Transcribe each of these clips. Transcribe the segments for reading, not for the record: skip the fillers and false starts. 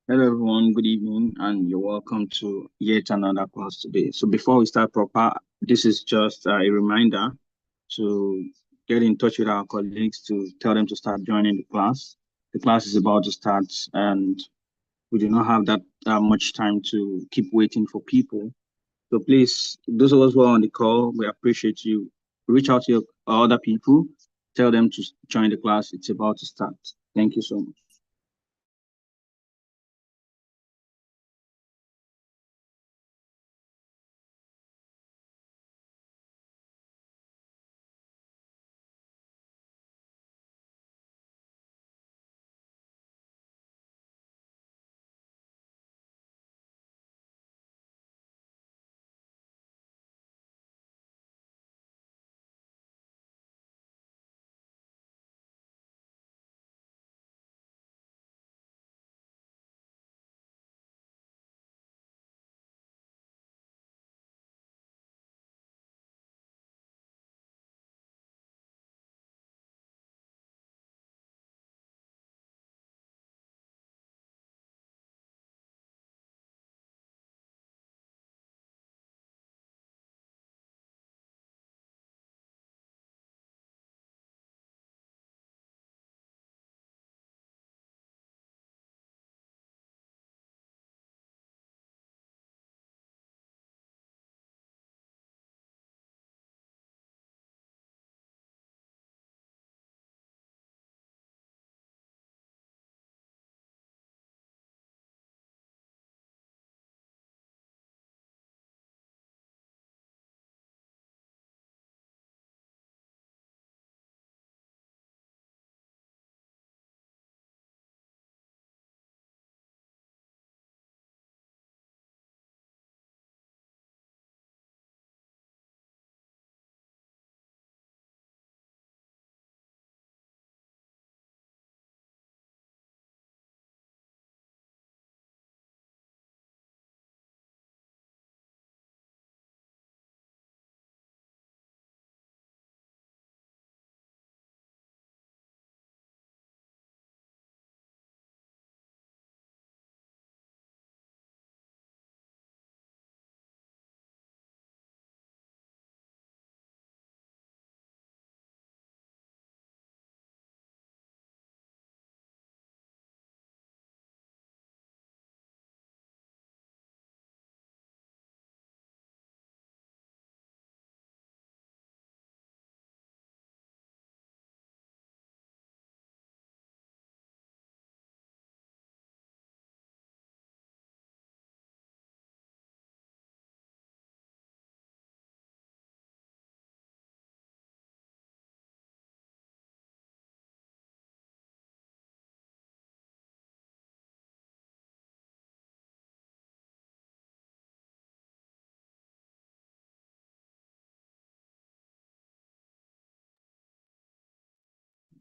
Hello everyone, good evening, and you're welcome to yet another class today. So before we start proper, this is just a reminder to get in touch with our colleagues to tell them to start joining the class. The class is about to start, and we do not have that much time to keep waiting for people. So please, those of us who are on the call, we appreciate you. Reach out to your other people, tell them to join the class. It's about to start. Thank you so much.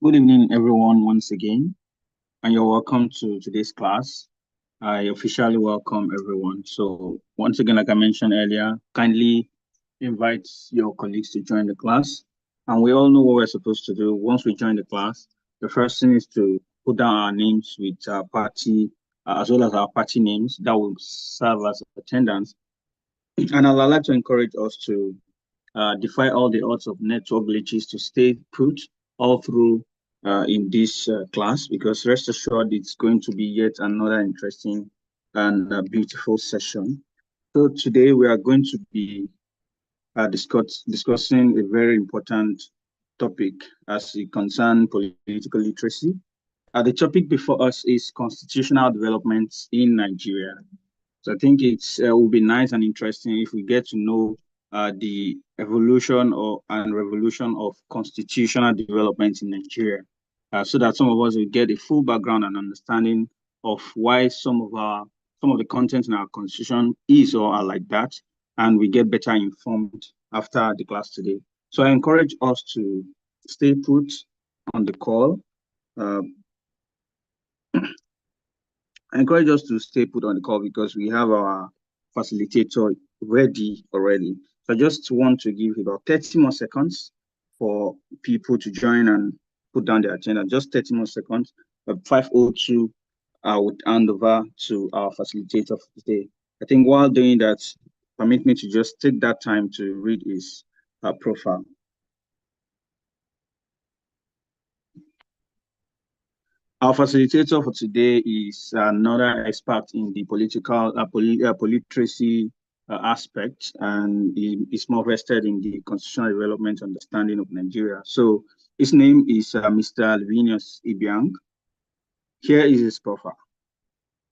Good evening, everyone, once again, and you're welcome to today's class. I officially welcome everyone. So, once again, like I mentioned earlier, kindly invite your colleagues to join the class. And we all know what we're supposed to do. Once we join the class, the first thing is to put down our names with our party, as well as our party names that will serve as attendance. And I'd like to encourage us to defy all the odds of network glitches to stay put all through in this class, because rest assured it's going to be yet another interesting and beautiful session. So today we are going to be discussing a very important topic as it concerns political literacy. The topic before us is constitutional developments in Nigeria. So I think it's will be nice and interesting if we get to know the evolution or and revolution of constitutional development in Nigeria, so that some of us will get a full background and understanding of why some of the content in our constitution is or are like that, and we get better informed after the class today. So I encourage us to stay put on the call. Uh, I encourage us to stay put on the call because we have our facilitator ready already. So I just want to give about 30 more seconds for people to join and put down their agenda. Just 30 more seconds. 5:02 I would hand over to our facilitator for today. I think while doing that, permit me to just take that time to read his profile. Our facilitator for today is another expert in the political politeracy aspect, and he is more vested in the constitutional development understanding of Nigeria. So his name is Mr. Alvinius Ibiang. Here is his profile.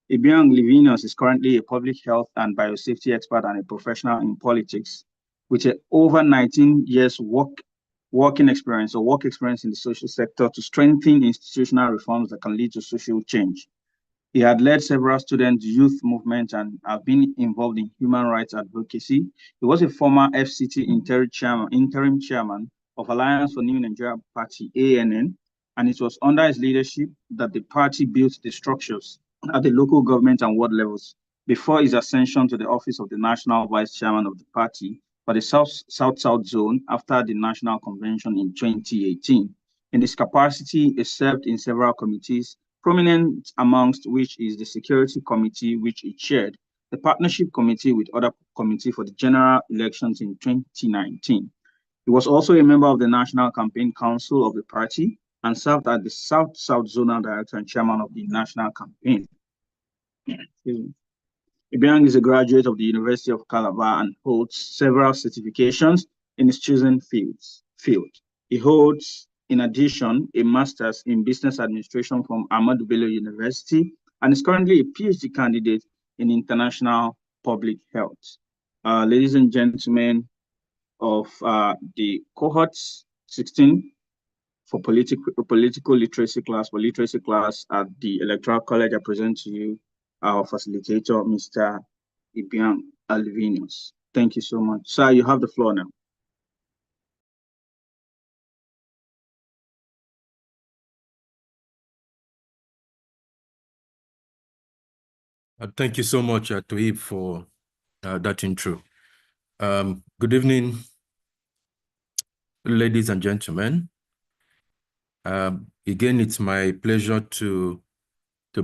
Ibiang Livinus is currently a public health and biosafety expert and a professional in politics with over 19 years working experience or work experience in the social sector to strengthen institutional reforms that can lead to social change. He had led several student youth movements and have been involved in human rights advocacy. He was a former FCT interim chairman of Alliance for New Nigeria Party, ANN, and it was under his leadership that the party built the structures at the local government and ward levels before his ascension to the office of the national vice chairman of the party for the South Zone after the national convention in 2018. In this capacity, he served in several committees, prominent amongst which is the Security Committee, which he chaired, the Partnership Committee with other committee for the general elections in 2019. He was also a member of the National Campaign Council of the party and served as the South Zonal Director and Chairman of the National Campaign. Ibiang is a graduate of the University of Calabar and holds several certifications in his chosen field. He holds, in addition, a master's in business administration from Ahmadu Bello University and is currently a PhD candidate in international public health. Ladies and gentlemen of the cohort 16 for political literacy class at the Electoral College, I present to you our facilitator, Mr. Ibiang Alvinius. Thank you so much. Sir, you have the floor now. Thank you so much, Toib, for that intro. Good evening, ladies and gentlemen. Again, it's my pleasure to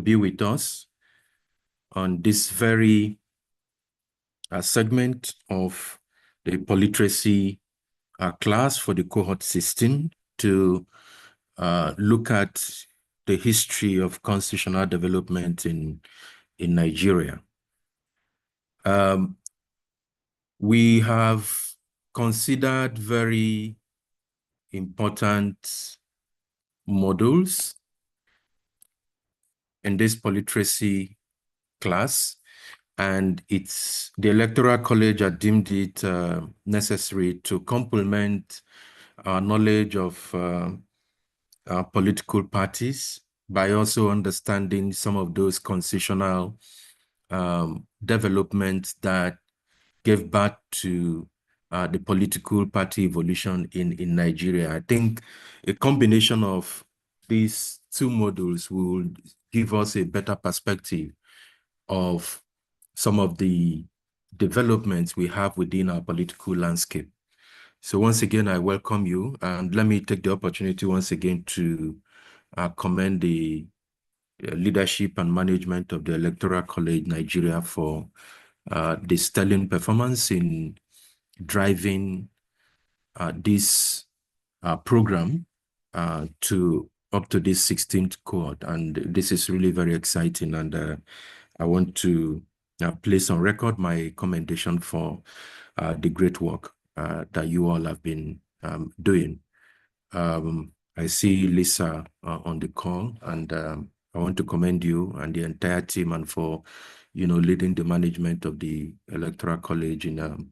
be with us on this very segment of the politeracy class for the cohort 16 to look at the history of constitutional development in Nigeria. We have considered very important modules in this politeracy class, and the Electoral College had deemed it necessary to complement our knowledge of our political parties by also understanding some of those constitutional developments that gave birth to the political party evolution in Nigeria. I think a combination of these two modules will give us a better perspective of some of the developments we have within our political landscape. So once again, I welcome you, and let me take the opportunity once again to commend the leadership and management of the Electoral College Nigeria for the sterling performance in driving this program up to this 16th cohort. And this is really very exciting. And I want to place on record my commendation for the great work that you all have been doing. I see Lisa on the call, and I want to commend you and the entire team and for, leading the management of the Electoral College in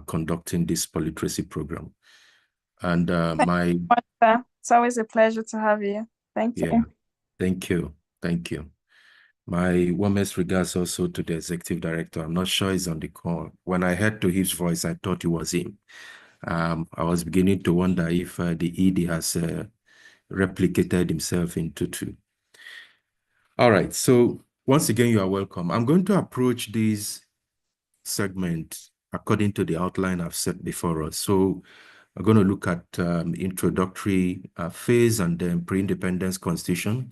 conducting this politeracy program. And it's always a pleasure to have you. Thank you. Thank you. Thank you. My warmest regards also to the executive director. I'm not sure he's on the call. When I heard to his voice, I thought it was him. I was beginning to wonder if the ED has replicated himself into two. All right, so once again, you are welcome. I'm going to approach this segment according to the outline I've set before us. So I'm going to look at introductory phase and then pre-independence constitution,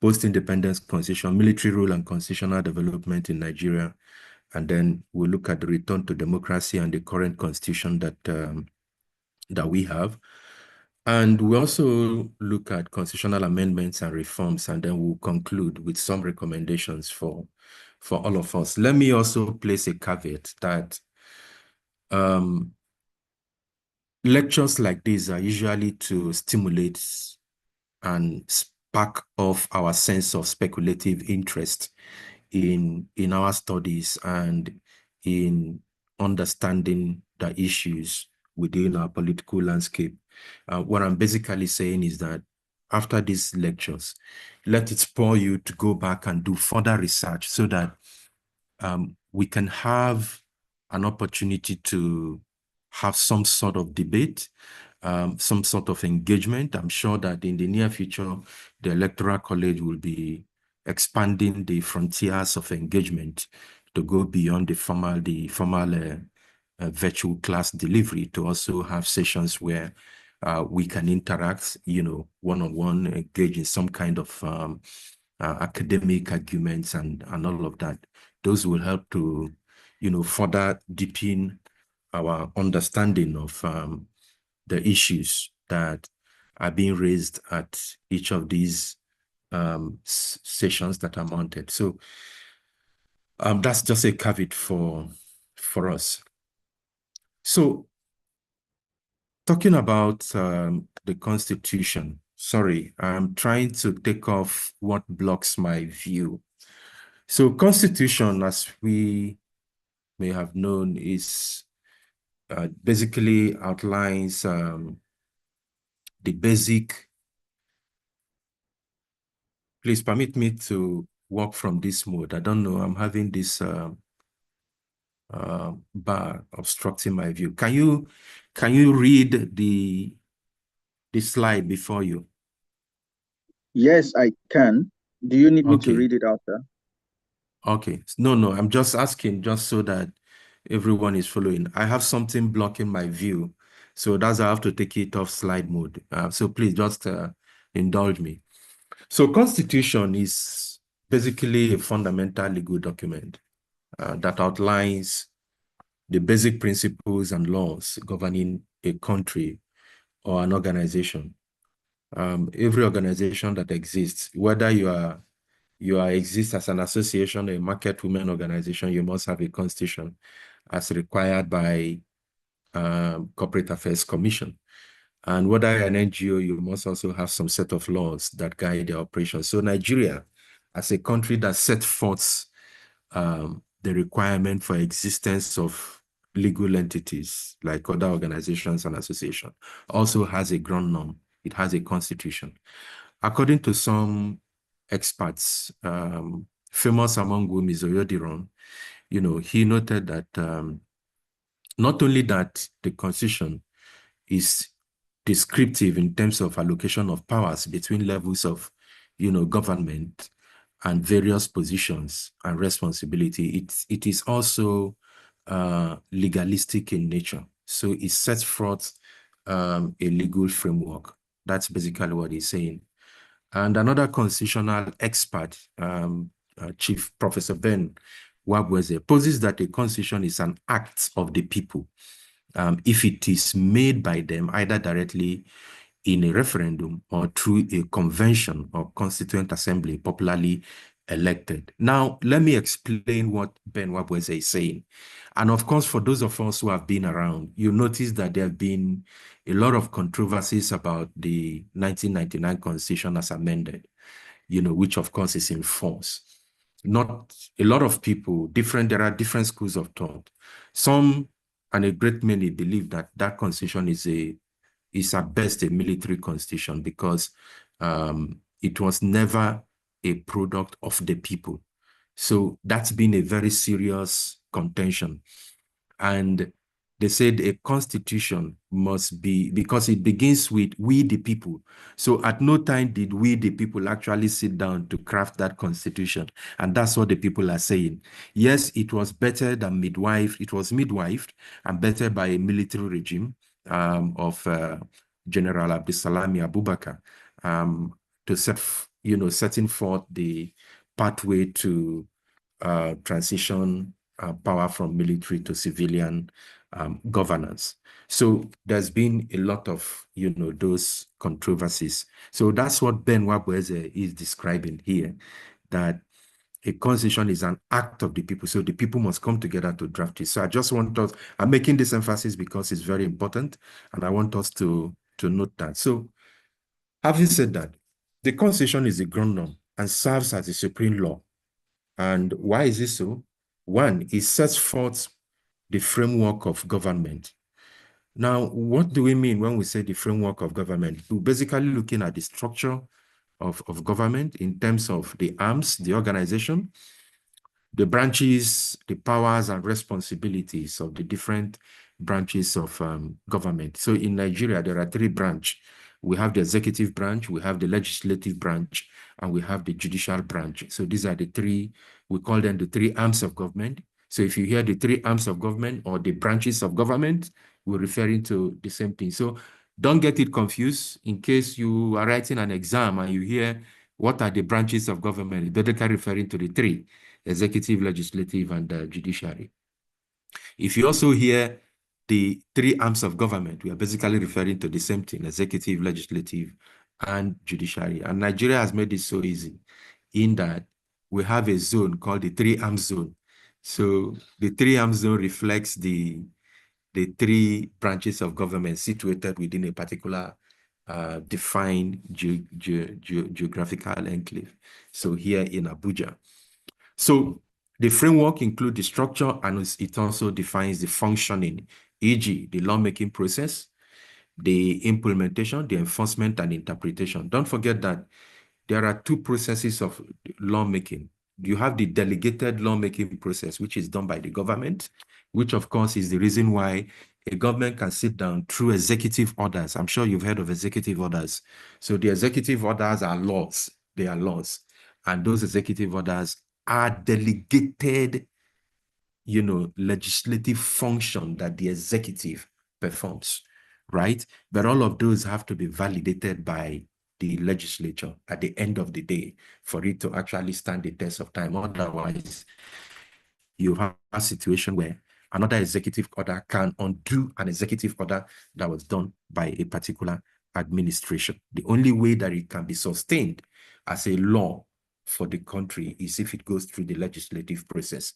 post-independence constitution, military rule and constitutional development in Nigeria. And then we'll look at the return to democracy and the current constitution that we have. And we also look at constitutional amendments and reforms, and then we'll conclude with some recommendations for all of us. Let me also place a caveat that lectures like these are usually to stimulate and spark off our sense of speculative interest in our studies and in understanding the issues within our political landscape. What I'm basically saying is that after these lectures, let it spur you to go back and do further research so that we can have an opportunity to have some sort of debate, some sort of engagement. I'm sure that in the near future, the Electoral College will be expanding the frontiers of engagement to go beyond the formal virtual class delivery, to also have sessions where we can interact, one-on-one, engage in some kind of academic arguments and all of that. Those will help to, further deepen our understanding of the issues that are being raised at each of these sessions that are mounted. So that's just a caveat for us. So talking about the Constitution, sorry, I'm trying to take off what blocks my view. So Constitution, as we may have known, is basically outlines the basic. Please permit me to work from this mode. I don't know, I'm having this bar obstructing my view. Can you read the slide before you? Yes, I can. Do you need me to Okay. read it out there? Okay. No, I'm just asking just so that everyone is following. I have something blocking my view, so that's why I have to take it off slide mode. So please just indulge me. So Constitution is basically a fundamental legal document that outlines the basic principles and laws governing a country or an organization. Every organization that exists, whether you exist as an association, a market women organization, you must have a constitution as required by Corporate Affairs Commission. And whether an NGO, you must also have some set of laws that guide their operations. So Nigeria, as a country that set forth the requirement for existence of legal entities like other organizations and associations, also has a ground norm. It has a constitution. According to some experts, famous among whom is Oyodiran, he noted that not only that the constitution is descriptive in terms of allocation of powers between levels of, government and various positions and responsibility, it is also legalistic in nature. So it sets forth a legal framework. That's basically what he's saying. And another constitutional expert, Chief Professor Ben Wabweze, poses that a constitution is an act of the people if it is made by them either directly in a referendum or through a convention or constituent assembly popularly elected. Now, let me explain what Ben Wabweze is saying. And of course, for those of us who have been around, you notice that there have been a lot of controversies about the 1999 Constitution as amended, which of course is in force. Not a lot of people, there are different schools of thought. Some, and a great many, believe that that constitution is at best a military constitution because it was never a product of the people. So that's been a very serious contention. And they said a constitution must be, because it begins with we the people. So at no time did we the people actually sit down to craft that constitution. And that's what the people are saying. Yes, it was better than midwife. It was midwifed and better by a military regime of General Abdulsalami Abubakar to set setting forth the pathway to transition power from military to civilian governance. So there's been a lot of, those controversies. So that's what Ben Wabweze is describing here, that a constitution is an act of the people. So the people must come together to draft it. So I just want us, I'm making this emphasis because it's very important, and I want us to note that. So having said that, the constitution is the ground norm and serves as the supreme law. And why is it so? One, it sets forth the framework of government. Now, what do we mean when we say the framework of government? We're basically looking at the structure of government in terms of the arms, the organization, the branches, the powers and responsibilities of the different branches of government. So in Nigeria, there are three branches. We have the executive branch, we have the legislative branch, and we have the judicial branch. So these are the three, we call them the three arms of government. So if you hear the three arms of government or the branches of government, we're referring to the same thing. So don't get it confused in case you are writing an exam and you hear what are the branches of government, basically referring to the three: executive, legislative, and judiciary. If you also hear the three arms of government, we are basically referring to the same thing: executive, legislative, and judiciary. And Nigeria has made it so easy in that we have a zone called the three-arm zone. So the three-arm zone reflects the three branches of government situated within a particular defined geographical enclave. So here in Abuja. So the framework includes the structure, and it also defines the functioning, e.g., the lawmaking process, the implementation, the enforcement, and interpretation. Don't forget that there are two processes of lawmaking. You have the delegated lawmaking process, which is done by the government, which of course is the reason why a government can sit down through executive orders. I'm sure you've heard of executive orders. So the executive orders are laws. They are laws. And those executive orders are delegated, legislative function that the executive performs, right? But all of those have to be validated by the legislature at the end of the day for it to actually stand the test of time. Otherwise, you have a situation where another executive order can undo an executive order that was done by a particular administration. The only way that it can be sustained as a law for the country is if it goes through the legislative process.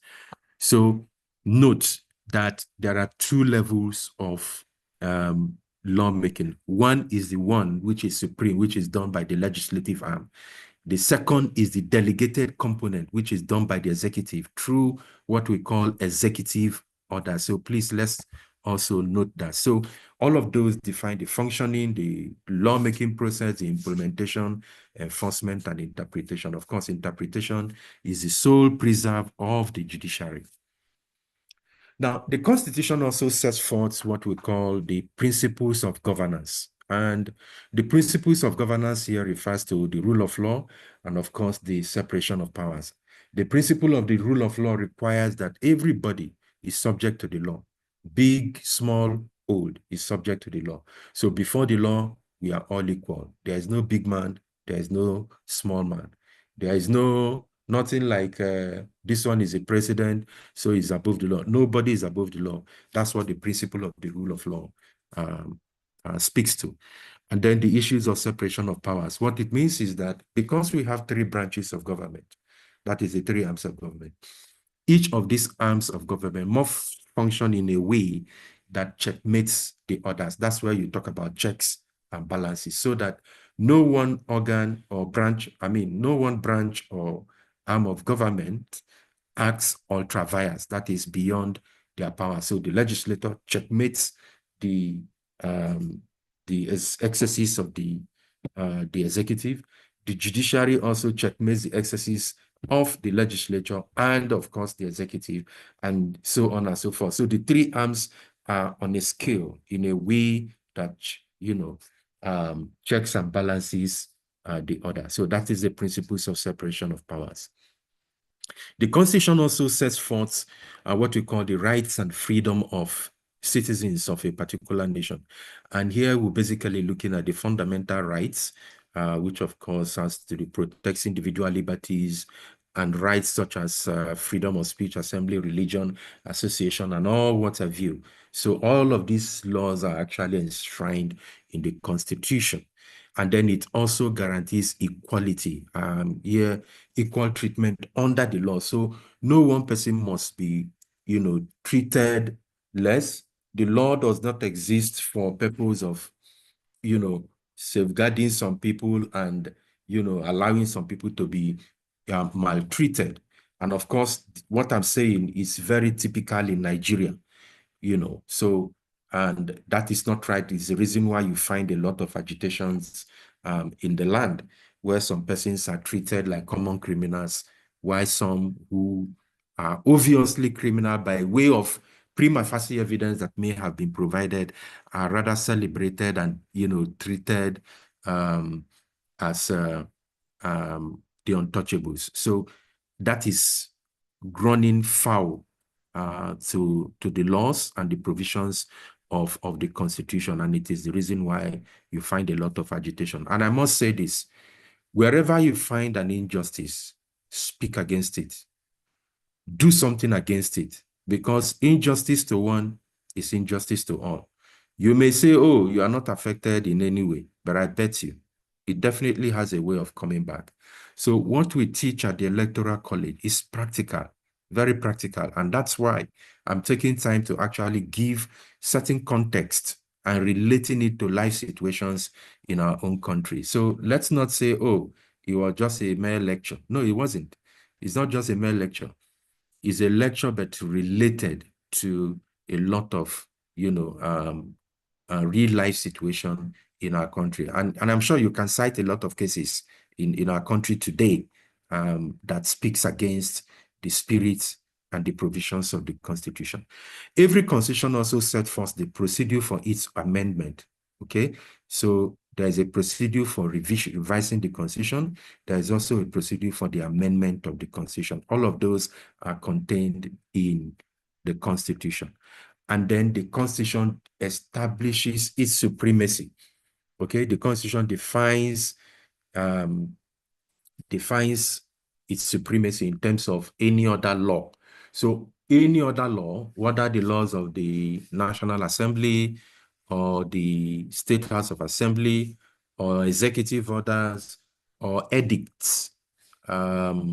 So note that there are two levels of lawmaking. One is the one which is supreme, which is done by the legislative arm. The second is the delegated component, which is done by the executive through what we call executive order. So please, let's also note that. So all of those define the functioning, the lawmaking process, the implementation, enforcement, and interpretation. Of course, interpretation is the sole preserve of the judiciary. Now, the Constitution also sets forth what we call the principles of governance. And the principles of governance here refers to the rule of law and, of course, the separation of powers. The principle of the rule of law requires that everybody is subject to the law. Big, small, old is subject to the law. So before the law, we are all equal. There is no big man. There is no small man. There is nothing like this one is a president, so he's above the law. Nobody is above the law. That's what the principle of the rule of law speaks to. And then the issues of separation of powers. What it means is that because we have three branches of government, that is the three arms of government, each of these arms of government must function in a way that checkmates the others. That's where you talk about checks and balances, so that no one organ or branch, no one branch or arm of government acts ultra vires, that is beyond their power. So the legislator checkmates the excesses of the executive. The judiciary also checkmates the excesses of the legislature and, of course, the executive, and so on and so forth. So the three arms are on a scale in a way that, checks and balances the other. So that is the principles of separation of powers. The Constitution also sets forth what we call the rights and freedom of citizens of a particular nation. And here we're basically looking at the fundamental rights which of course has to do protects individual liberties and rights such as freedom of speech, assembly, religion, association, and all what have you. So all of these laws are actually enshrined in the Constitution. And then it also guarantees equality, here, equal treatment under the law. So no one person must be, treated less. The law does not exist for purpose of, safeguarding some people and, allowing some people to be maltreated. And of course, what I'm saying is very typical in Nigeria, so, and that is not right. It's the reason why you find a lot of agitations in the land where some persons are treated like common criminals, while some who are obviously criminal by way of prima facie evidence that may have been provided are rather celebrated and, treated as the untouchables. So that is running foul to the laws and the provisions of the Constitution. And it is the reason why you find a lot of agitation. And I must say this, wherever you find an injustice, speak against it. Do something against it, because injustice to one is injustice to all. You may say, oh, you are not affected in any way, but I bet you it definitely has a way of coming back. So what we teach at the Electoral College is practical, very practical. And that's why I'm taking time to actually give certain context and relating it to life situations in our own country. So let's not say, oh, it was just a mere lecture. No, it wasn't. It's not just a mere lecture. It's a lecture, but related to a lot of, real life situation in our country. And I'm sure you can cite a lot of cases in our country today that speaks against the spirit and the provisions of the Constitution. Every constitution also set forth the procedure for its amendment, okay? So there's a procedure for revising the Constitution. There's also a procedure for the amendment of the Constitution. All of those are contained in the Constitution. And then the Constitution establishes its supremacy. Okay, the Constitution defines its supremacy in terms of any other law. So any other law, whether the laws of the National Assembly or the State House of Assembly or executive orders or edicts, laws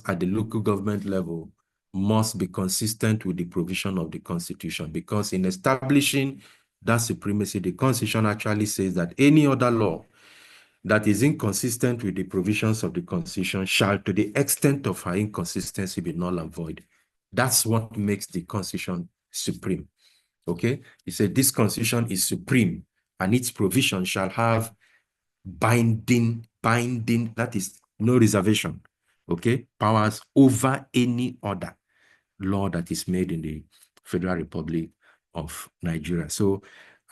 at the local government level must be consistent with the provision of the Constitution, because in establishing that supremacy, the Constitution actually says that any other law that is inconsistent with the provisions of the Constitution shall, to the extent of her inconsistency, be null and void. That's what makes the Constitution supreme. Okay? It said this Constitution is supreme, and its provision shall have binding, that is no reservation, okay, powers over any other law that is made in the Federal Republic of Nigeria. So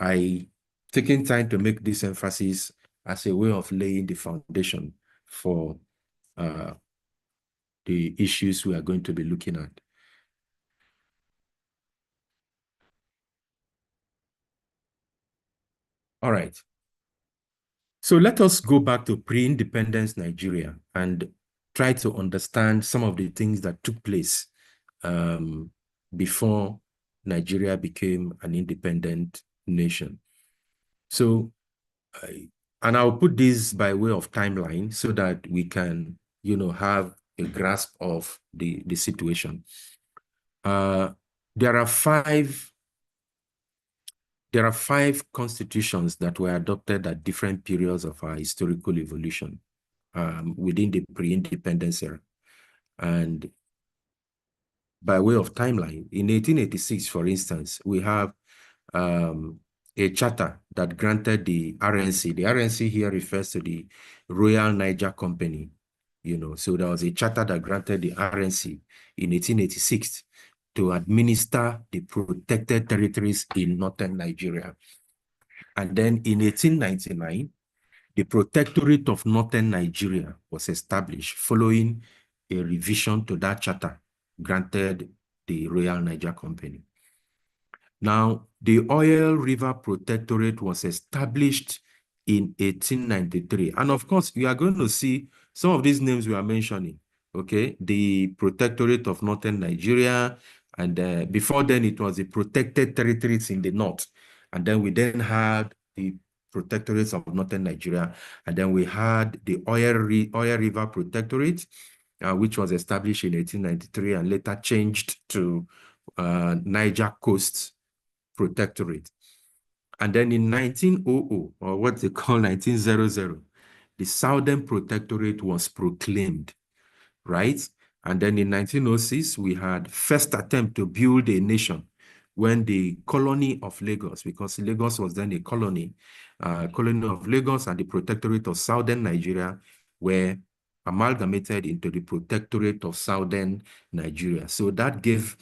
I taking time to make this emphasis as a way of laying the foundation for the issues we are going to be looking at. All right. So let us go back to pre-independence Nigeria and try to understand some of the things that took place before Nigeria became an independent nation. So, and I'll put this by way of timeline so that we can, have a grasp of the situation. There are five constitutions that were adopted at different periods of our historical evolution within the pre-independence era. And by way of timeline, in 1886, for instance, we have a charter that granted the RNC. The RNC here refers to the Royal Niger Company, so there was a charter that granted the RNC in 1886 to administer the protected territories in northern Nigeria. And then in 1899, the Protectorate of Northern Nigeria was established following a revision to that charter granted the Royal Niger Company. Now, the Oil River Protectorate was established in 1893. And of course, you are going to see some of these names we are mentioning, okay? The Protectorate of Northern Nigeria, and before then it was the Protected Territories in the North. And then we then had the Protectorates of Northern Nigeria, and then we had the Oil River Protectorate, which was established in 1893 and later changed to Niger Coast Protectorate. And then in 1900, or what they call 1900, the Southern Protectorate was proclaimed, right? And then in 1906, we had first attempt to build a nation when the colony of Lagos, because Lagos was then a colony of Lagos and the Protectorate of Southern Nigeria were amalgamated into the Protectorate of Southern Nigeria. So that gave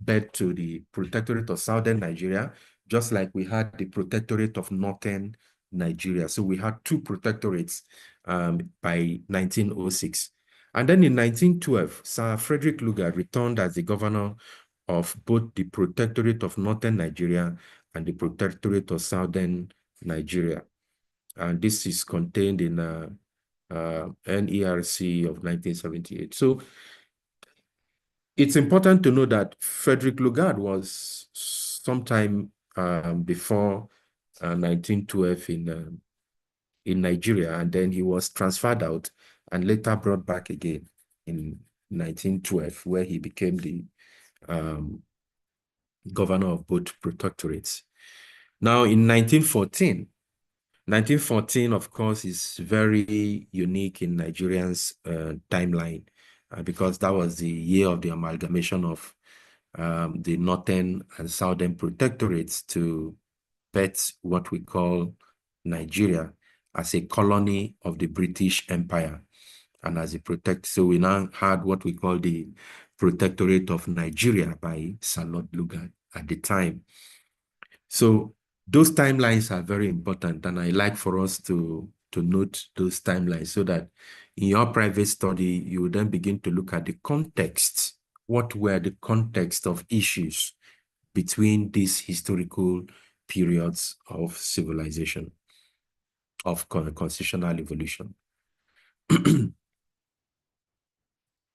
birth to the Protectorate of Southern Nigeria, just like we had the Protectorate of Northern Nigeria. So we had two protectorates by 1906. And then in 1912, Sir Frederick Lugard returned as the governor of both the Protectorate of Northern Nigeria and the Protectorate of Southern Nigeria. And this is contained in NERC of 1978. So it's important to know that Frederick Lugard was sometime before 1912 in Nigeria, and then he was transferred out and later brought back again in 1912, where he became the governor of both protectorates. Now, in 1914, of course, is very unique in Nigerians' timeline because that was the year of the amalgamation of the northern and southern protectorates to birth what we call Nigeria as a colony of the British Empire and as a so we now had what we call the Protectorate of Nigeria by Sir Lord Lugard at the time. So those timelines are very important, and I like for us to note those timelines so that in your private study, you will then begin to look at the context. What were the context of issues between these historical periods of civilization, of constitutional evolution?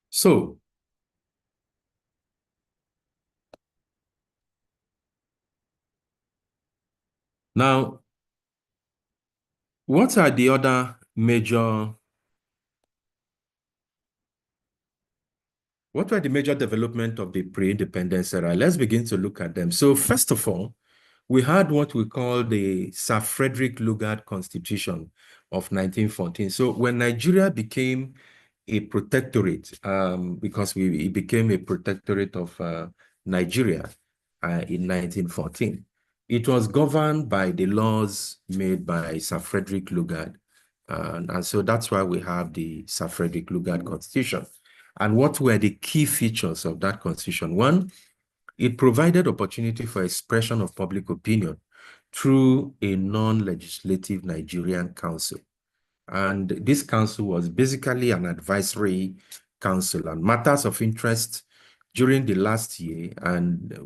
So, now, what are the other major What were the major development of the pre-independence era? Let's begin to look at them. So first of all, we had what we call the Sir Frederick Lugard Constitution of 1914. So when Nigeria became a protectorate, because it became a protectorate of Nigeria in 1914, it was governed by the laws made by Sir Frederick Lugard. And so that's why we have the Sir Frederick Lugard Constitution. And what were the key features of that constitution? One, it provided opportunity for expression of public opinion through a non-legislative Nigerian council. And this council was basically an advisory council, and matters of interest during the last year, and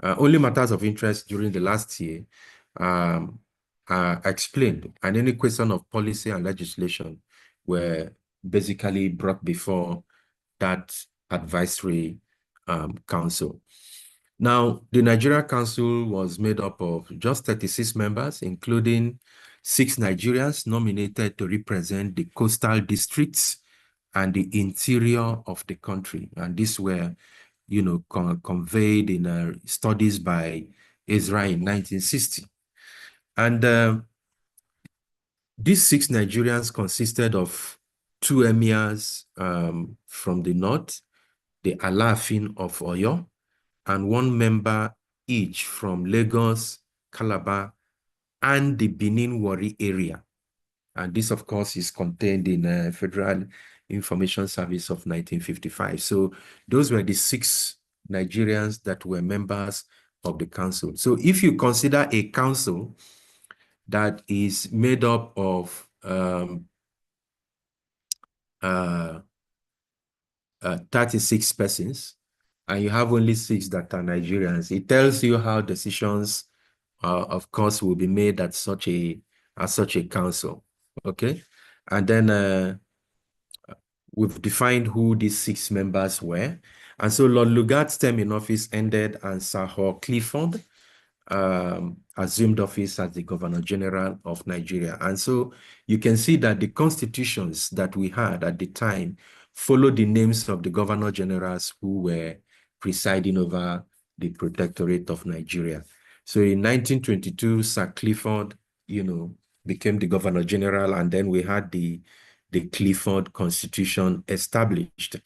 only matters of interest during the last year are explained, and any question of policy and legislation were basically brought before that advisory council. Now, the Nigeria Council was made up of just 36 members, including 6 Nigerians nominated to represent the coastal districts and the interior of the country. And these were, conveyed in studies by Ezra in 1960. And these 6 Nigerians consisted of 2 emirs from the north, the Alaafin of Oyo, and 1 member each from Lagos, Calabar, and the Benin Warri area. And this, of course, is contained in Federal Information Service of 1955. So those were the 6 Nigerians that were members of the council. So if you consider a council that is made up of 36 persons, and you have only 6 that are Nigerians, it tells you how decisions, of course, will be made at such a as such a council. Okay. And then we've defined who these 6 members were. And so Lord Lugard's term in office ended, and Sir Hall Clifford assumed office as the Governor General of Nigeria. And so you can see that the constitutions that we had at the time followed the names of the Governor Generals who were presiding over the Protectorate of Nigeria. So in 1922, Sir Clifford, became the Governor General, and then we had the Clifford Constitution established.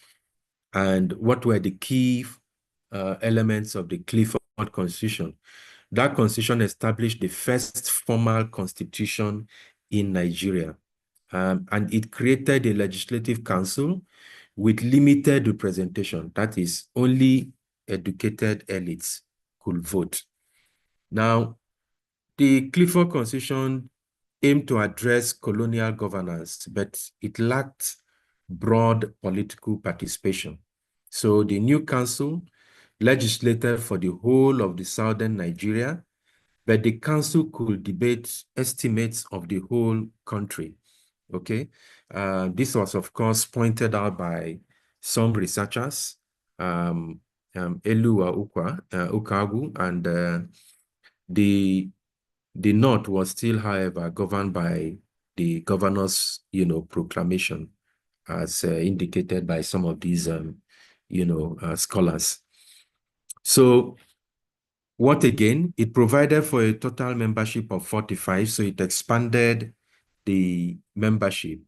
And what were the key elements of the Clifford Constitution? That constitution established the first formal constitution in Nigeria. And it created a legislative council with limited representation. That is, only educated elites could vote. Now, the Clifford Constitution aimed to address colonial governance, but it lacked broad political participation. So the new council legislated for the whole of the southern Nigeria, but the council could debate estimates of the whole country. Okay, this was of course pointed out by some researchers, Elu Ukagu, and the North was still, however, governed by the governor's, proclamation, as indicated by some of these, scholars. So what again? It provided for a total membership of 45, so it expanded the membership,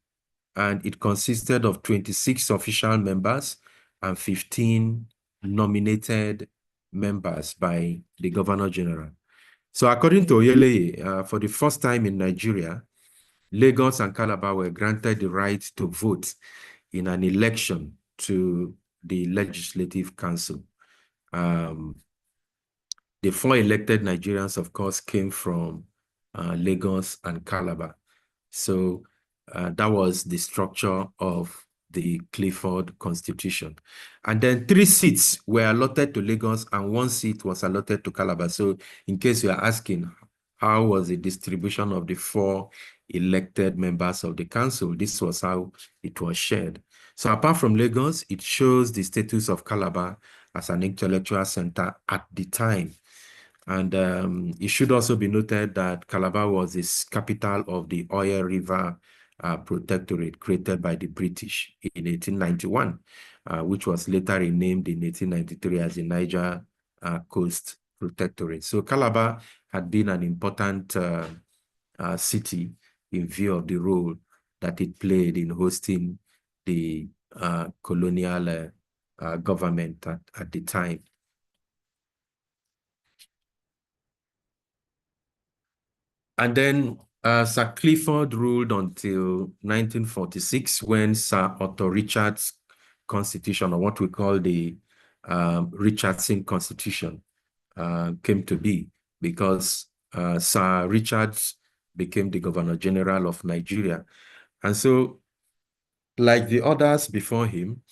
and it consisted of 26 official members and 15 nominated members by the Governor General. So according to Oyeleye, for the first time in Nigeria, Lagos and Calabar were granted the right to vote in an election to the Legislative Council. The 4 elected Nigerians, of course, came from Lagos and Calabar. So that was the structure of the Clifford Constitution. And then 3 seats were allotted to Lagos and 1 seat was allotted to Calabar. So in case you are asking, how was the distribution of the 4 elected members of the council? This was how it was shared. So apart from Lagos, it shows the status of Calabar as an intellectual center at the time. And it should also be noted that Calabar was the capital of the Oil River Protectorate created by the British in 1891, which was later renamed in 1893 as the Niger Coast Protectorate. So Calabar had been an important city in view of the role that it played in hosting the colonial government at the time. And then Sir Clifford ruled until 1946 when Sir Otto Richards' constitution, or what we call the Richardson Constitution, came to be, because Sir Richards became the Governor General of Nigeria. And so, like the others before him,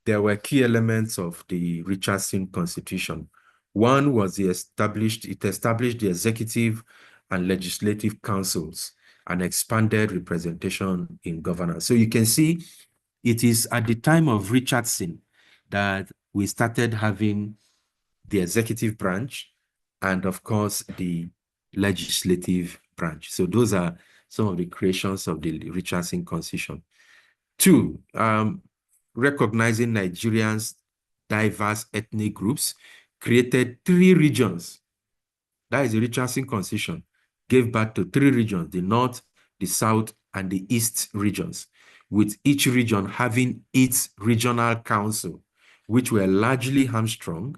there were key elements of the Richardson Constitution. One was it established the executive and legislative councils and expanded representation in governance. So you can see it is at the time of Richardson that we started having the executive branch and, of course, the legislative branch. So those are some of the creations of the Richardson Constitution. 2, recognizing Nigerians' diverse ethnic groups, created 3 regions. That is the Richardson Constitution. Gave birth to 3 regions, the North, the South, and the East regions, with each region having its regional council, which were largely hamstrung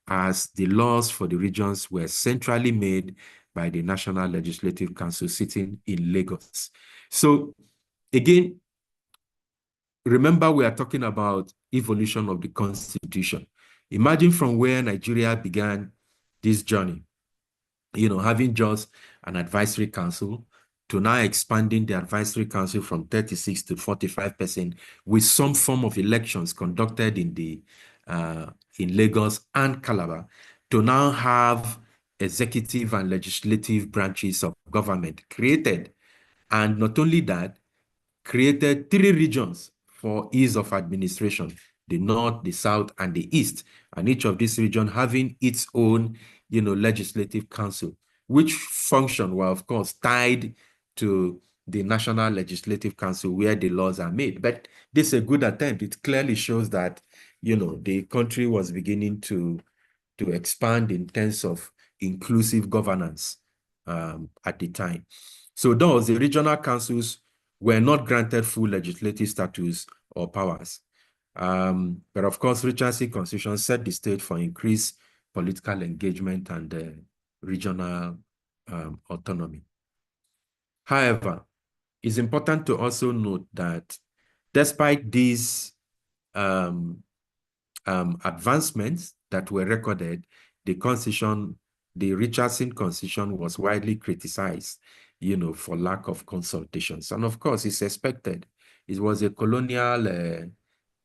as the laws for the regions were centrally made by the National Legislative Council sitting in Lagos. So again, remember, we are talking about evolution of the Constitution. Imagine from where Nigeria began this journey, having just an advisory council, to now expanding the advisory council from 36 to 45%, with some form of elections conducted in Lagos and Calabar, to now have executive and legislative branches of government created. And not only that, created 3 regions for ease of administration: the North, the South, and the East. And each of these regions having its own, legislative council, which function were, of course, tied to the National Legislative Council where the laws are made. But this is a good attempt. It clearly shows that, the country was beginning to expand in terms of inclusive governance at the time. So those, the regional councils were not granted full legislative status or powers. But of course, Richardson Constitution set the stage for increased political engagement and regional autonomy. However, it's important to also note that despite these advancements that were recorded, the Richardson Constitution was widely criticized, for lack of consultations. And of course, it's expected. It was a colonial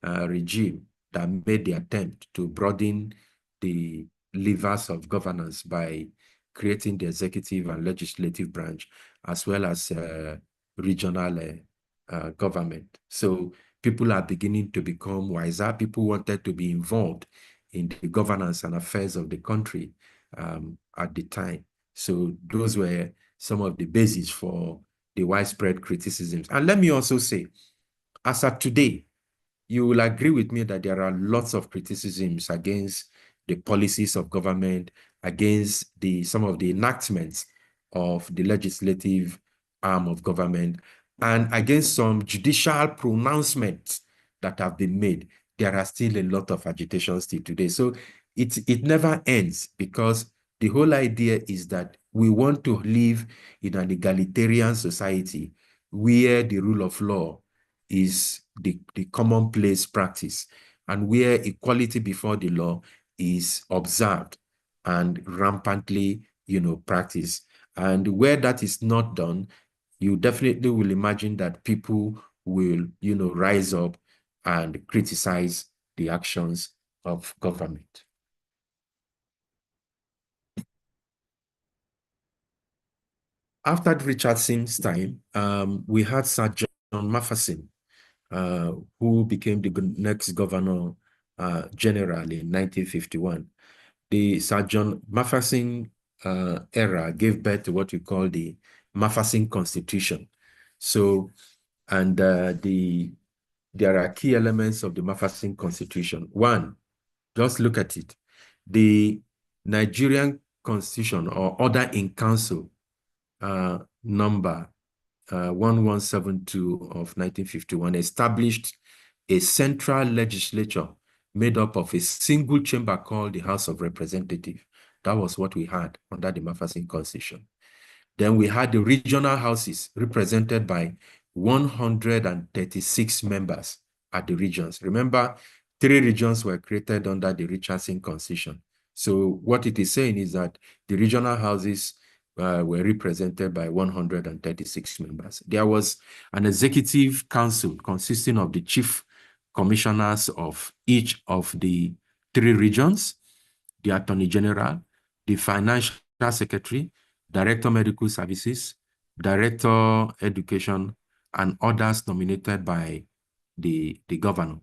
regime that made the attempt to broaden the levers of governance by creating the executive and legislative branch, as well as regional government. So people are beginning to become wiser. People wanted to be involved in the governance and affairs of the country at the time. So those were some of the bases for the widespread criticisms. And let me also say, as of today, you will agree with me that there are lots of criticisms against the policies of government, against some of the enactments of the legislative arm of government, and against some judicial pronouncements that have been made. There are still a lot of agitation still today. So it never ends, because the whole idea is that we want to live in an egalitarian society where the rule of law is the commonplace practice, and where equality before the law is observed and rampantly, practiced. And where that is not done, you definitely will imagine that people will, rise up and criticize the actions of government. After Richardson's time, we had Sir John Maferson, who became the next governor general in 1951. The Sir John Maferson era gave birth to what we call the Maferson Constitution. So, and there are key elements of the Maferson Constitution. One, just look at it. The Nigerian Constitution, or Order in Council, number 1172 of 1951, established a central legislature made up of a single chamber called the House of Representatives. That was what we had under the Maferson Constitution. Then we had the regional houses represented by 136 members at the regions. Remember, 3 regions were created under the Richardson Constitution. So what it is saying is that the regional houses were represented by 136 members. There was an executive council consisting of the chief commissioners of each of the 3 regions, the Attorney General, the Financial Secretary, Director Medical Services, Director Education, and others nominated by the governor.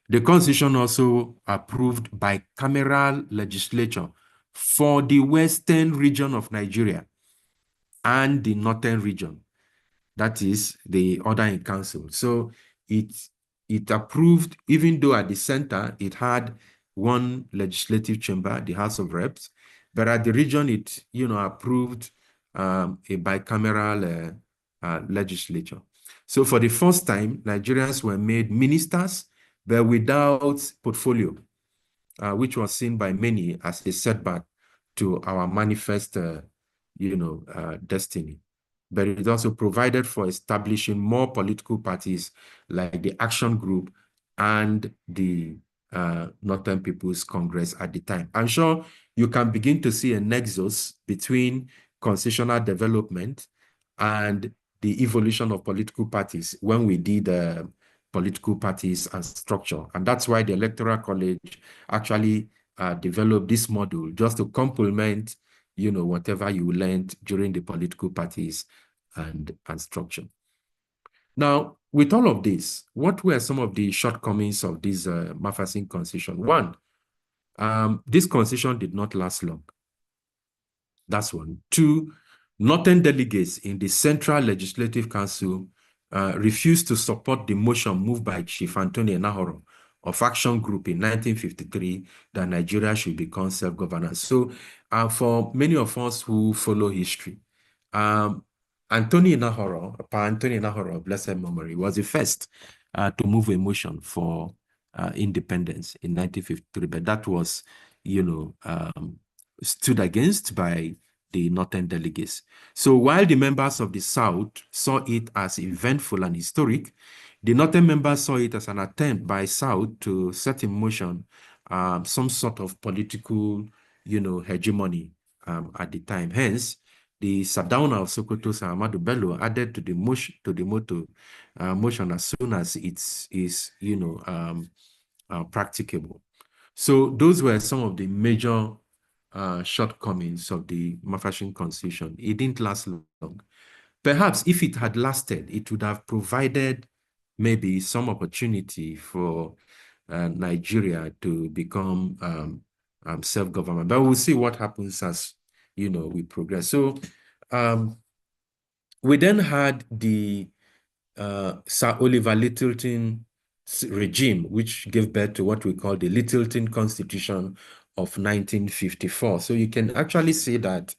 The Constitution also approved bicameral legislature for the Western region of Nigeria and the Northern region. That is the Order in Council. So it approved, even though at the center it had one legislative chamber, the House of Reps, but at the region it approved a bicameral legislature. So for the first time, Nigerians were made ministers, but without portfolio, which was seen by many as a setback to our manifest destiny. But it also provided for establishing more political parties like the Action Group and the Northern People's Congress at the time. I'm sure you can begin to see a nexus between constitutional development and the evolution of political parties when we did political parties and structure. And that's why the Electoral College actually developed this model just to complement whatever you learned during the political parties and structure. Now, with all of this, what were some of the shortcomings of this Mafasin constitution? One, this constitution did not last long. That's one. Two, northern delegates in the Central Legislative Council refused to support the motion moved by Chief Anthony Enahoro of Action Group in 1953 that Nigeria should become self-governance. So for many of us who follow history, Anthony Enahoro, blessed memory, was the first to move a motion for independence in 1953, but that was, stood against by the northern delegates. So while the members of the South saw it as eventful and historic, the northern members saw it as an attempt by South to set in motion some sort of political, hegemony at the time. Hence, the Sardauna of Sokoto, Sir Ahmadu Bello, added to the motion as soon as it is, practicable. So those were some of the major shortcomings of the Mafasin constitution. It didn't last long. Perhaps if it had lasted, it would have provided maybe some opportunity for Nigeria to become self-government. But we'll see what happens as we progress. So we then had the Sir Oliver Littleton regime, which gave birth to what we call the Littleton Constitution of 1954. So you can actually see that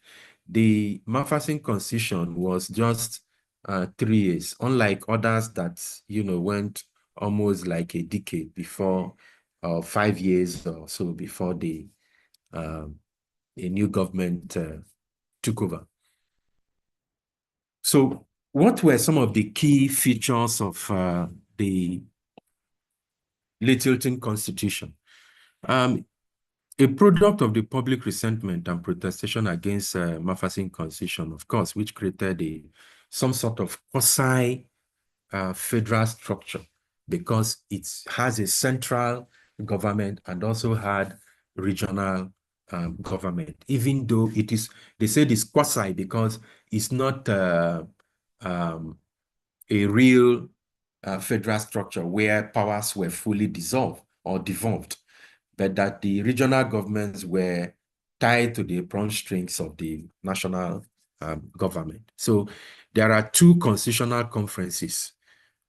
the Mafasin Constitution was just 3 years, unlike others that, went almost like a decade before, 5 years or so before a new government took over. So what were some of the key features of the Littleton Constitution? A product of the public resentment and protestation against Mafasin Constitution, of course, which created some sort of quasi-federal structure, because it has a central government and also had regional government, even though they say it's quasi because it's not a real federal structure where powers were fully dissolved or devolved, but that the regional governments were tied to the broad strings of the national government. So there are 2 constitutional conferences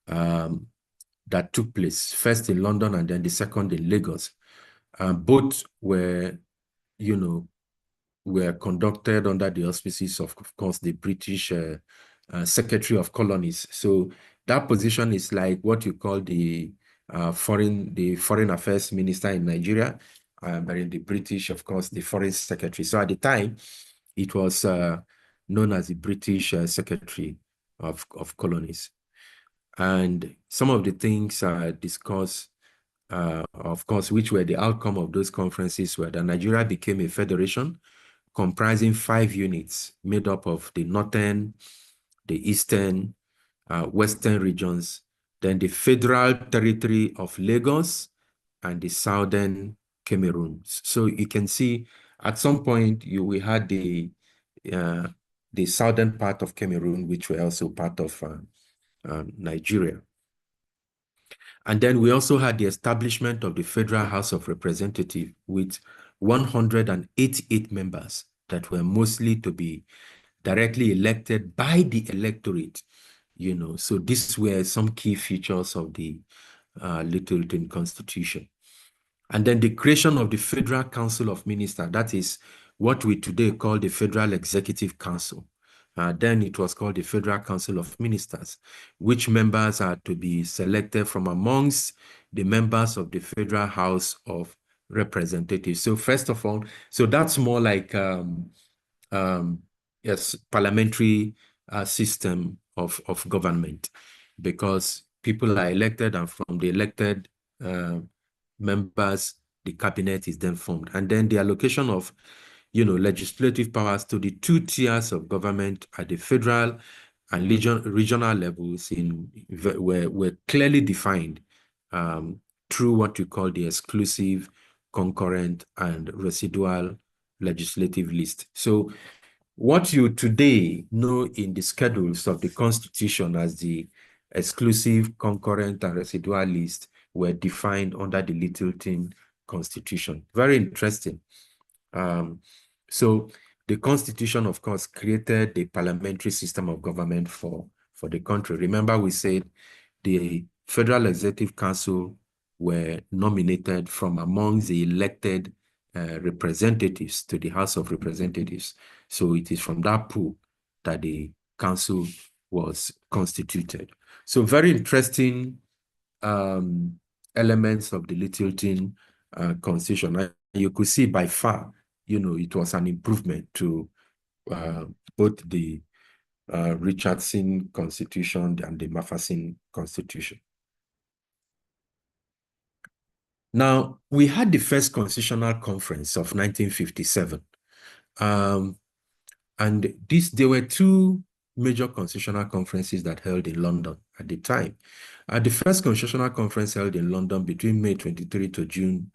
that took place, first in London and then the second in Lagos. Both were, were conducted under the auspices of course, the British Secretary of Colonies. So that position is like what you call the foreign affairs minister in Nigeria, but in the British, of course, the foreign secretary. So at the time, it was known as the British Secretary of Colonies. And some of the things discussed, of course, which were the outcome of those conferences, were that Nigeria became a federation comprising 5 units made up of the northern, the eastern, western regions, then the Federal Territory of Lagos, and the Southern Cameroon. So you can see at some point we had the southern part of Cameroon, which were also part of Nigeria. And then we also had the establishment of the Federal House of Representatives with 188 members that were mostly to be directly elected by the electorate. So these were some key features of the Littleton Constitution. And then the creation of the Federal Council of Ministers, that is what we today call the Federal Executive Council. Then it was called the Federal Council of Ministers, which members are to be selected from amongst the members of the Federal House of Representatives. So first of all, so that's more like yes, parliamentary system of government, because people are elected, and from the elected members, the cabinet is then formed. And then the allocation of, legislative powers to the 2 tiers of government at the federal and regional levels were clearly defined through what we call the exclusive, concurrent, and residual legislative list. So what you today know in the schedules of the Constitution as the exclusive, concurrent, and residual list were defined under the Littleton Constitution. Very interesting. So the Constitution, of course, created the parliamentary system of government for the country. Remember, we said the Federal Executive Council were nominated from among the elected representatives to the House of Representatives. So it is from that pool that the council was constituted. So very interesting elements of the Littleton Constitution. And you could see by far, it was an improvement to both the Richardson Constitution and the Masterson Constitution. Now, we had the first Constitutional Conference of 1957. And there were two major constitutional conferences that held in London at the time. The first Constitutional Conference held in London between May 23 to June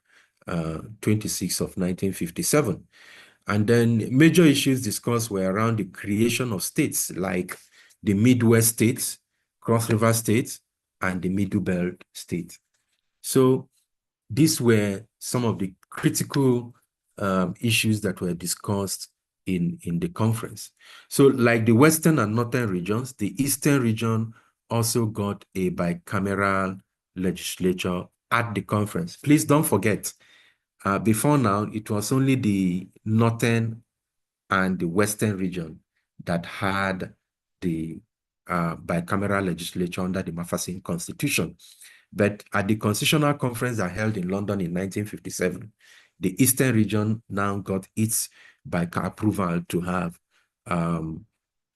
26 of 1957. And then major issues discussed were around the creation of states like the Midwest states, Cross River states, and the Middle Belt state. So these were some of the critical issues that were discussed in the conference. So like the Western and Northern regions, the Eastern region also got a bicameral legislature at the conference. Please don't forget, before now, it was only the Northern and the Western region that had the bicameral legislature under the Masterson Constitution. But at the Constitutional Conference that held in London in 1957, the Eastern region now got its approval to have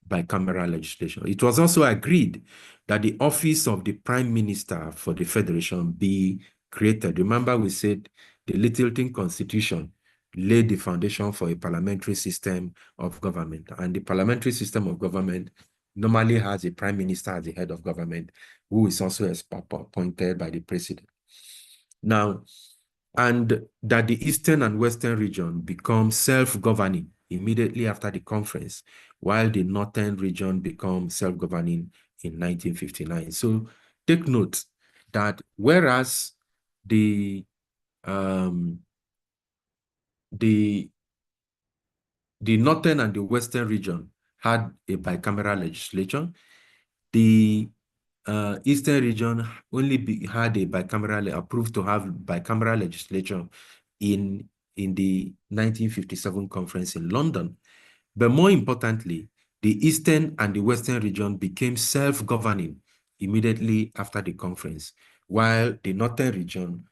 bicameral legislation. It was also agreed that the office of the Prime Minister for the Federation be created. Remember, we said the Littleton Constitution laid the foundation for a parliamentary system of government. And the parliamentary system of government normally has a prime minister as the head of government, who is also appointed by the president. Now, and that the Eastern and Western region become self-governing immediately after the conference, while the Northern region becomes self-governing in 1959. So take note that whereas the Northern and the Western region had a bicameral legislature, the Eastern region only had a bicameral, approved to have bicameral legislature in the 1957 conference in London. But more importantly, the Eastern and the Western region became self-governing immediately after the conference, while the Northern region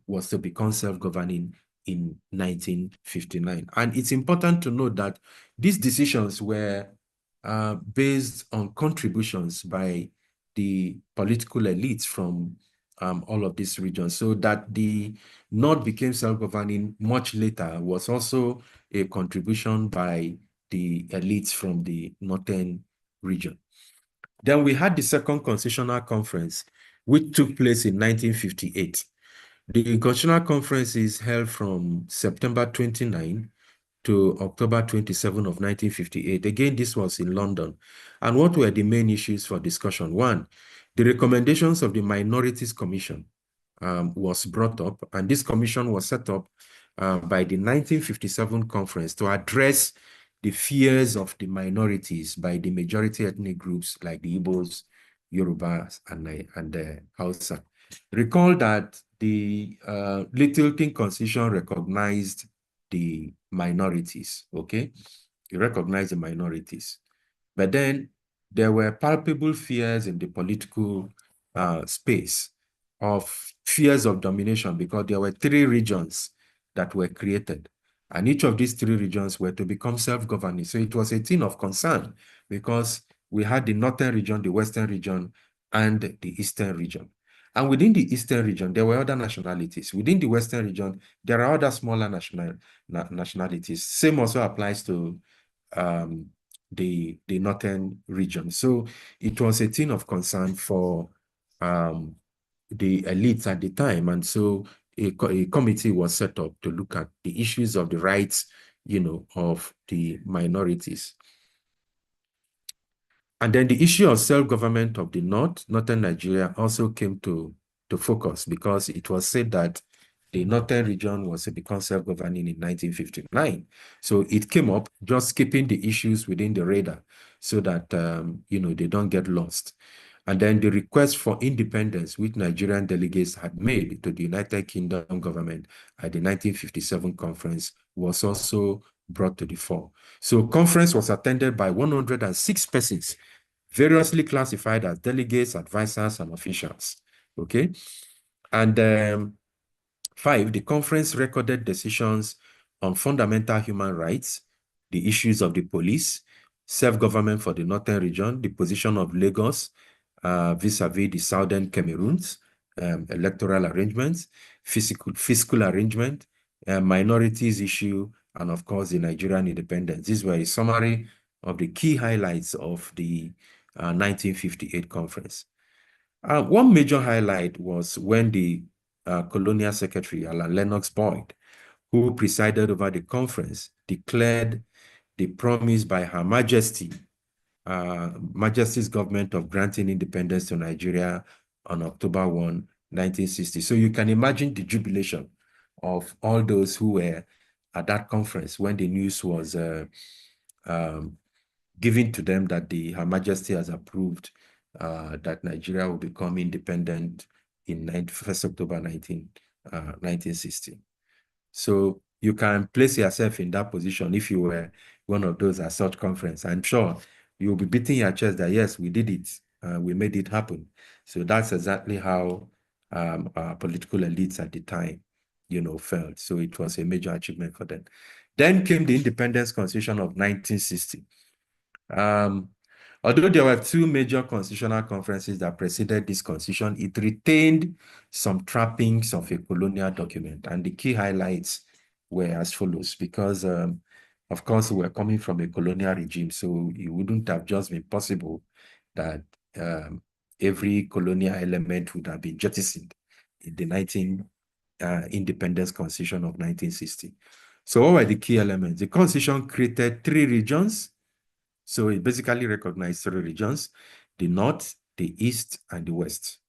was to become self-governing in 1959. And it's important to note that these decisions were based on contributions by the political elites from all of these regions. So that the North became self-governing much later was also a contribution by the elites from the Northern region. Then we had the second Constitutional Conference, which took place in 1958. The Constitutional Conference is held from September 29 to October 27 of 1958. Again, this was in London. And what were the main issues for discussion? One, the recommendations of the Minorities Commission was brought up, and this commission was set up by the 1957 conference to address the fears of the minorities by the majority ethnic groups like the Igbos, Yorubas, and the Hausa. Recall that the Littleton Constitution recognized the minorities, okay? It recognized the minorities. But then there were palpable fears in the political space of fears of domination, because there were three regions that were created. And each of these three regions were to become self-governing. So it was a thing of concern, because we had the Northern region, the Western region, and the Eastern region. And within the Eastern region, there were other nationalities. Within the Western region, there are other smaller nationalities. Same also applies to the Northern region. So it was a thing of concern for the elites at the time. And so a committee was set up to look at the issues of the rights of the minorities. And then the issue of self-government of the northern Nigeria also came to focus, because it was said that the northern region was to become self-governing in 1959. So it came up, just keeping the issues within the radar so that, they don't get lost. And then the request for independence, which Nigerian delegates had made to the United Kingdom government at the 1957 conference, was also brought to the fore. So conference was attended by 106 persons, variously classified as delegates, advisors, and officials. Okay. And 5, the conference recorded decisions on fundamental human rights, the issues of the police, self-government for the northern region, the position of Lagos vis-a-vis the southern Cameroons, electoral arrangements, fiscal arrangement, minorities issue, and of course the Nigerian independence. These were a summary of the key highlights of the 1958 conference. One major highlight was when the Colonial Secretary, Alan Lennox Boyd, who presided over the conference, declared the promise by Her Majesty's government of granting independence to Nigeria on October 1, 1960. So you can imagine the jubilation of all those who were at that conference when the news was given to them that Her Majesty has approved that Nigeria will become independent in 1st October 1960. So you can place yourself in that position if you were one of those at such conference. I'm sure you'll be beating your chest that, yes, we did it. We made it happen. So that's exactly how our political elites at the time, felt. So it was a major achievement for them. Then came the Independence Constitution of 1960. Although there were 2 major constitutional conferences that preceded this constitution, it retained some trappings of a colonial document. And the key highlights were as follows, because, of course, we were coming from a colonial regime, so it wouldn't have just been possible that every colonial element would have been jettisoned in the Independence Constitution of 1960. So what were the key elements? The Constitution created 3 regions. So it basically recognized 3 regions: the North, the East, and the West,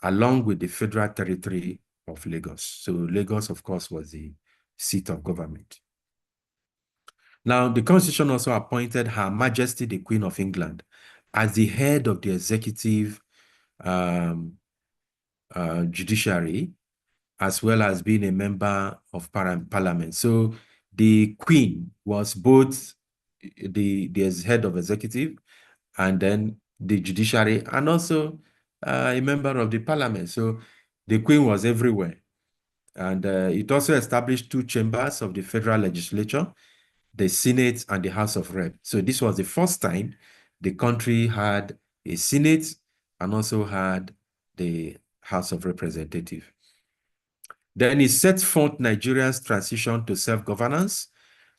along with the Federal Territory of Lagos. So Lagos, of course, was the seat of government. Now, the Constitution also appointed Her Majesty the Queen of England as the head of the executive judiciary, as well as being a member of parliament. So the Queen was both the head of executive and then the judiciary, and also a member of the parliament. So the Queen was everywhere. And it also established 2 chambers of the federal legislature, the Senate and the House of Rep. So this was the first time the country had a Senate and also had the House of Representatives. Then it set forth Nigeria's transition to self-governance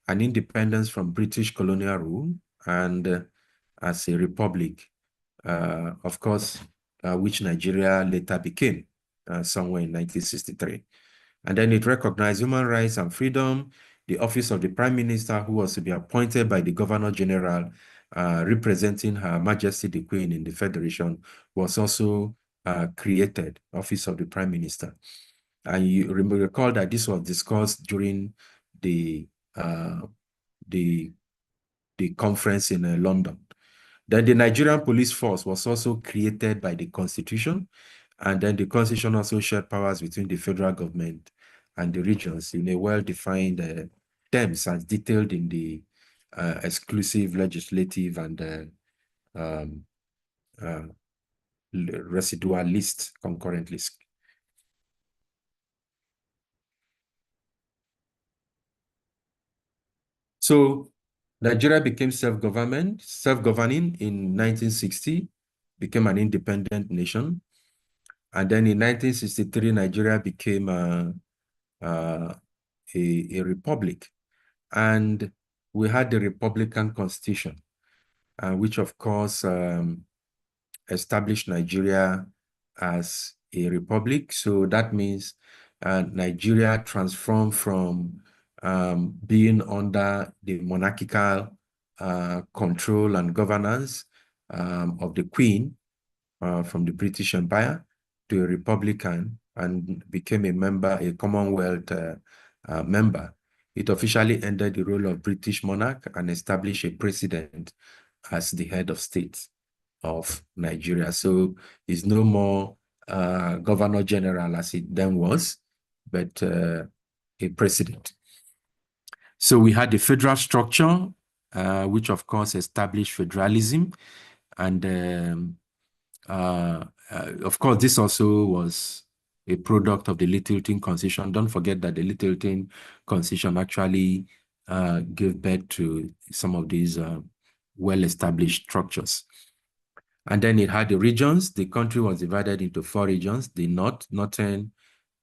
and independence from British colonial rule, and as a republic, of course, which Nigeria later became somewhere in 1963. And then it recognized human rights and freedom. The office of the Prime Minister, who was to be appointed by the Governor General, representing Her Majesty the Queen in the Federation, was also created, Office of the Prime Minister. And you recall that this was discussed during the conference in London. Then the Nigerian Police Force was also created by the Constitution, and then the Constitution also shared powers between the federal government and the regions in a well-defined terms as detailed in the exclusive legislative and residual list, concurrent list. So Nigeria became self-governing in 1960, became an independent nation. And then in 1963, Nigeria became a republic. And we had the Republican Constitution, which of course established Nigeria as a republic. So that means Nigeria transformed from being under the monarchical control and governance of the Queen from the British Empire to a Republican, and became a member, a Commonwealth member. It officially ended the role of British monarch and established a president as the head of state of Nigeria. So it's no more governor general as it then was, but a president. So we had the federal structure, which of course established federalism. And of course, this also was a product of the Littleton Constitution. Don't forget that the Littleton Constitution actually gave birth to some of these well-established structures. And then it had the regions. The country was divided into 4 regions: the North, Northern,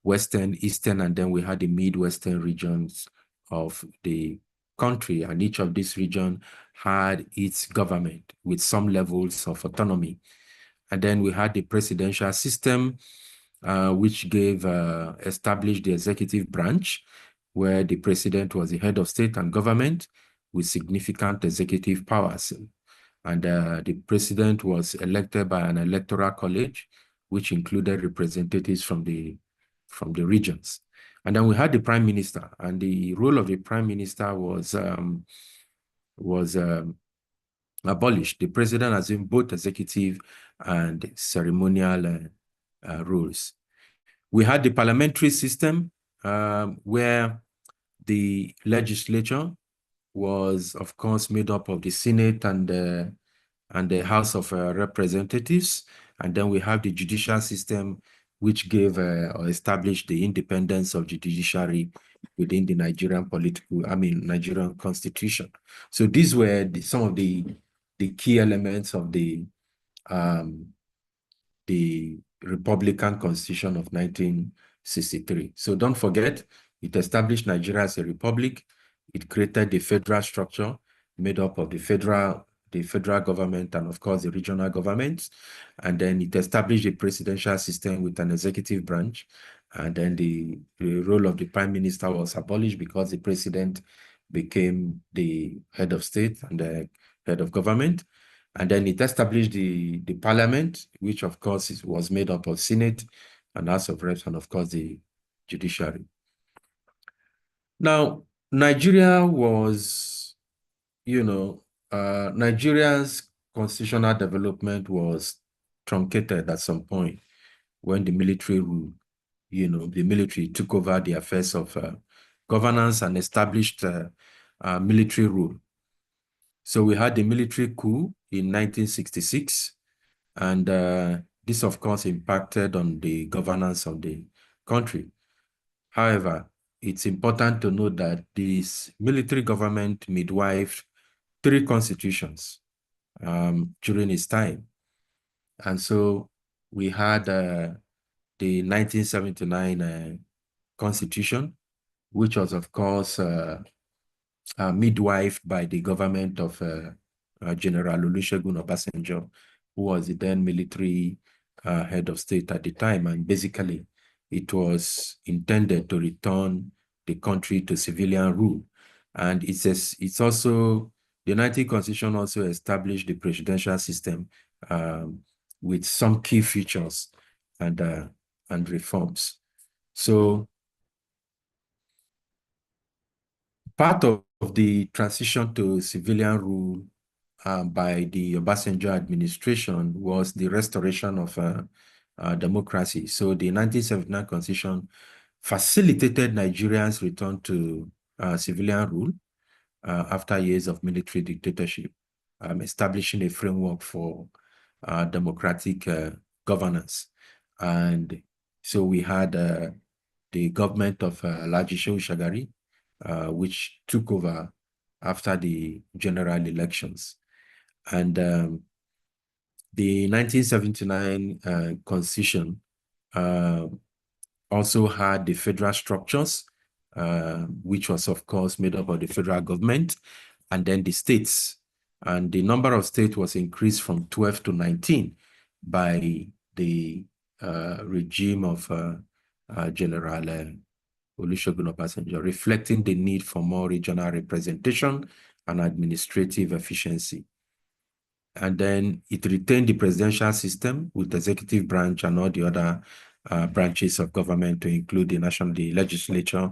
Western, Eastern, and then we had the Midwestern regions of the country. And each of these regions had its government with some levels of autonomy. And then we had the presidential system, which established the executive branch, where the president was the head of state and government with significant executive powers. And the president was elected by an electoral college, which included representatives from the regions. And then we had the prime minister, and the role of the prime minister was abolished. The president assumed both executive and ceremonial roles. We had the parliamentary system, where the legislature was, of course, made up of the Senate and the House of Representatives. And then we have the judicial system, which gave or established the independence of the judiciary within the Nigerian constitution. So these were some of the key elements of the Republican Constitution of 1963. So don't forget, it established Nigeria as a republic. It created the federal structure made up of the federal government and, of course, the regional governments. And then it established a presidential system with an executive branch. And then the role of the prime minister was abolished because the president became the head of state and the head of government. And then it established the parliament, which, of course, was made up of Senate and House of Reps and, of course, the judiciary. Now, Nigeria was, Nigeria's constitutional development was truncated at some point when the military rule, the military took over the affairs of governance and established military rule. So we had the military coup in 1966, and this, of course, impacted on the governance of the country. However, it's important to note that this military government midwifed 3 constitutions during its time. And so we had the 1979 constitution, which was, of course, midwifed by the government of General Olusegun Obasanjo, who was the then military head of state at the time. And basically, it was intended to return the country to civilian rule. And it's also, the 19th Constitution also established the presidential system with some key features and reforms. So part of the transition to civilian rule by the Obasanjo administration was the restoration of democracy. So the 1979 Constitution facilitated Nigerians' return to civilian rule after years of military dictatorship, establishing a framework for democratic governance. And so we had the government of Alhaji Shehu Shagari, which took over after the general elections. And the 1979 Constitution also had the federal structures, which was, of course, made up of the federal government, and then the states. And the number of states was increased from 12 to 19 by the regime of General Olusegun Obasanjo, reflecting the need for more regional representation and administrative efficiency. And then it retained the presidential system with the executive branch and all the other branches of government, to include the legislature,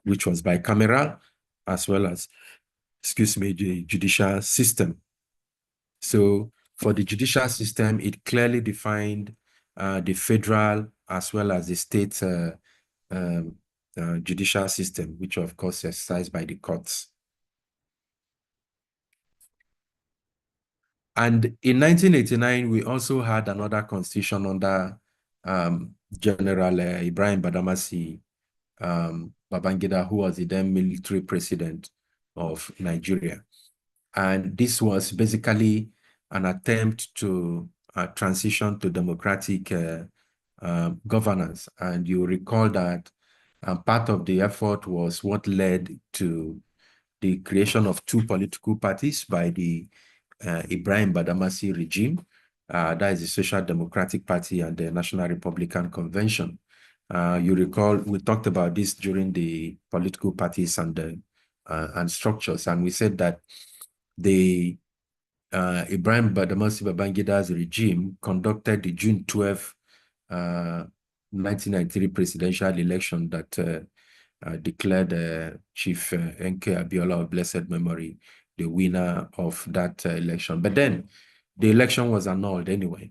which was bicameral, as well as, the judicial system. So for the judicial system, it clearly defined the federal as well as the state judicial system, which of course is exercised by the courts. And in 1989, we also had another constitution under General Ibrahim Badamasi Babangida, who was the then military president of Nigeria. And this was basically an attempt to transition to democratic governance. And you recall that part of the effort was what led to the creation of two political parties by the Ibrahim Badamasi regime. That is the Social Democratic Party and the National Republican Convention. You recall we talked about this during the political parties and structures, and we said that the Ibrahim Badamasi Babangida's regime conducted the June 12, 1993 presidential election that declared Chief N.K. Abiola of blessed memory the winner of that election. But then the election was annulled anyway.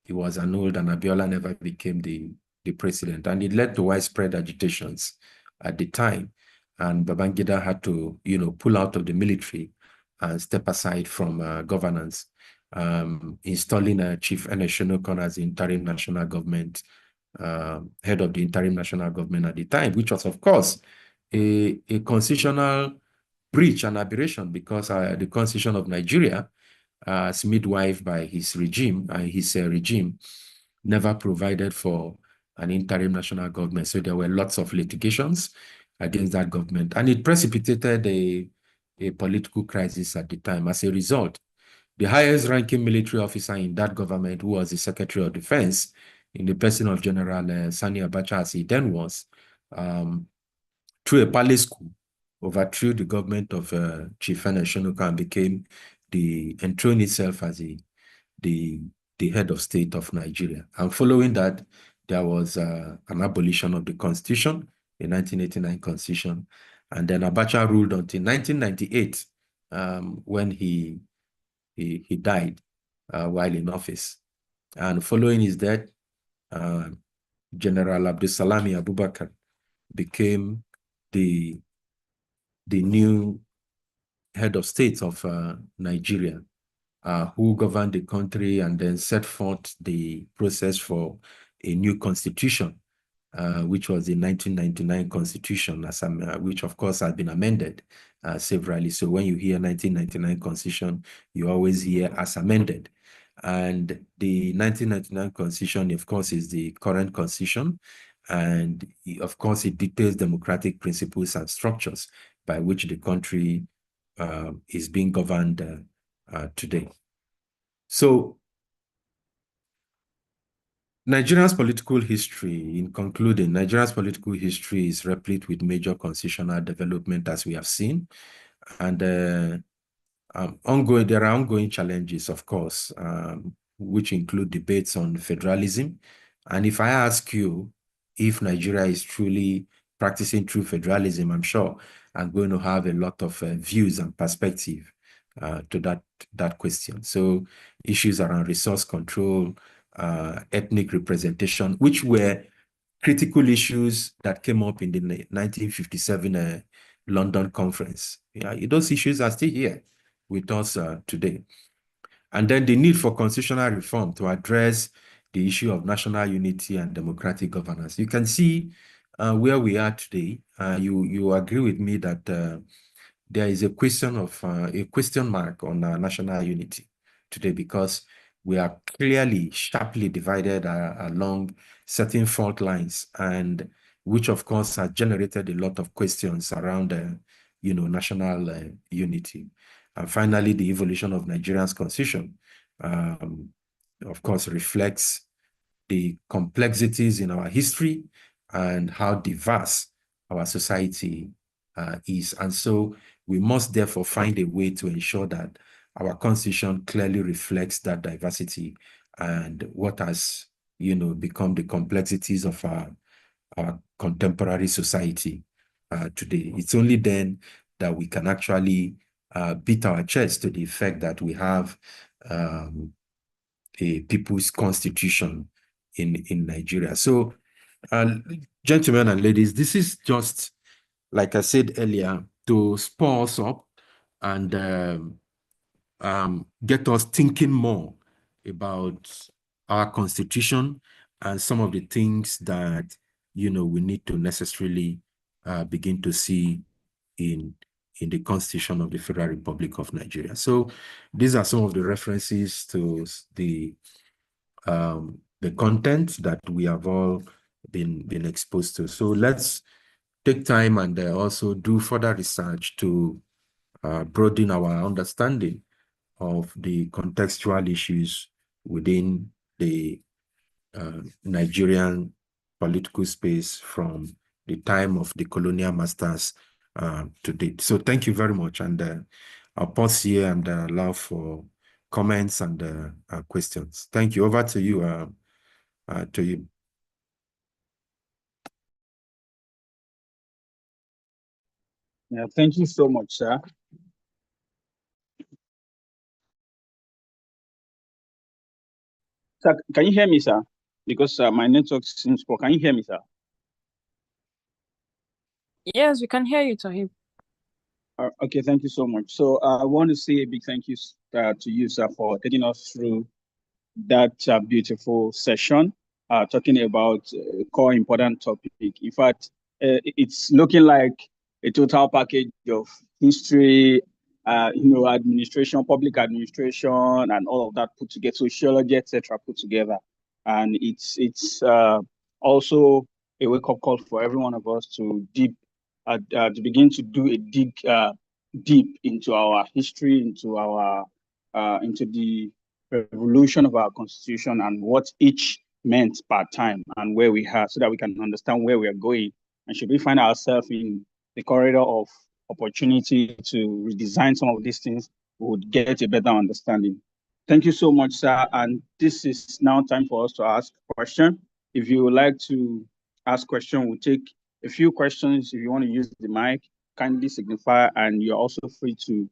It was annulled and Abiola never became the president. And it led to widespread agitations at the time. And Babangida had to, pull out of the military and step aside from governance, installing Chief Ernest Shonekan as the interim national government, head of the interim national government at the time, which was, of course, a constitutional breach and aberration, because the Constitution of Nigeria, as midwife by his regime, never provided for an interim national government. So there were lots of litigations against that government, and it precipitated a political crisis at the time. As a result, the highest ranking military officer in that government, who was the Secretary of Defense, in the person of General Sani Abacha, as he then was, through a palace coup, overthrew the government of Chief Ernest Shonekan and became enthroned itself as the head of state of Nigeria. And following that, there was an abolition of the constitution, the 1989 constitution. And then Abacha ruled until 1998, when he died while in office. And following his death, General Abdulsalami Abubakar became the new head of state of Nigeria, who governed the country and then set forth the process for a new constitution, which was the 1999 constitution, which of course has been amended severally. So when you hear 1999 constitution, you always hear as amended. And the 1999 constitution, of course, is the current constitution. And of course, it details democratic principles and structures by which the country is being governed today. So Nigeria's political history, in concluding, Nigeria's political history is replete with major constitutional development, as we have seen. And there are ongoing challenges, of course, which include debates on federalism. And if I ask you if Nigeria is truly practicing true federalism, I'm sure I'm going to have a lot of views and perspective to that question. So issues around resource control, ethnic representation, which were critical issues that came up in the 1957 London conference. Yeah, those issues are still here with us today. And then the need for constitutional reform to address the issue of national unity and democratic governance. You can see where we are today. You agree with me that there is a question mark on national unity today, because we are clearly sharply divided along certain fault lines, and which of course has generated a lot of questions around national unity. And finally, the evolution of Nigeria's constitution, of course, reflects the complexities in our history and how diverse our society is. And so we must therefore find a way to ensure that our constitution clearly reflects that diversity and what has, become the complexities of our contemporary society today. It's only then that we can actually beat our chest to the effect that we have a people's constitution in Nigeria. So, gentlemen and ladies, this is just, like I said earlier, to spur us up and get us thinking more about our constitution and some of the things that, we need to necessarily begin to see in the Constitution of the Federal Republic of Nigeria. So these are some of the references to the content that we have all been exposed to. So let's take time and also do further research to broaden our understanding of the contextual issues within the Nigerian political space from the time of the colonial masters to date. So thank you very much. And I'll pause here and allow for comments and questions. Thank you. Over to you. Yeah, thank you so much, sir. Sir, can you hear me, sir? Because my network seems poor. Can you hear me, sir? Yes, we can hear you, Tohib. Okay, thank you so much. So I want to say a big thank you to you, sir, for taking us through that beautiful session, talking about a core important topic. In fact, it's looking like a total package of history, administration, public administration, and all of that put together, sociology, etc., put together. And it's also a wake-up call for every one of us to begin to do a deep into our history, into the revolution of our constitution and what each meant per time and where we are, so that we can understand where we are going. And should we find ourselves in the corridor of opportunity to redesign some of these things, we would get a better understanding. Thank you so much, sir. And this is now time for us to ask a question. If you would like to ask a question, we'll take a few questions. If you want to use the mic, kindly signify, and you're also free to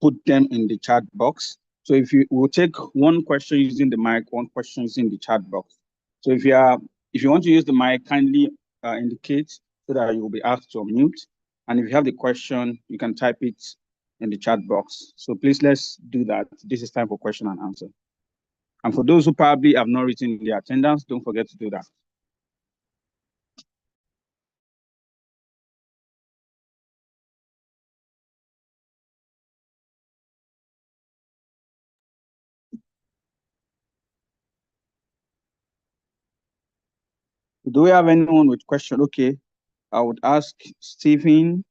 put them in the chat box. So we'll take one question using the mic, one question using the chat box. So if you want to use the mic, kindly indicate so that you will be asked to unmute. And if you have the question, you can type it in the chat box. So please, let's do that. This is time for question and answer. And for those who probably have not written the attendance, don't forget to do that. Do we have anyone with question? Okay, I would ask Stephen.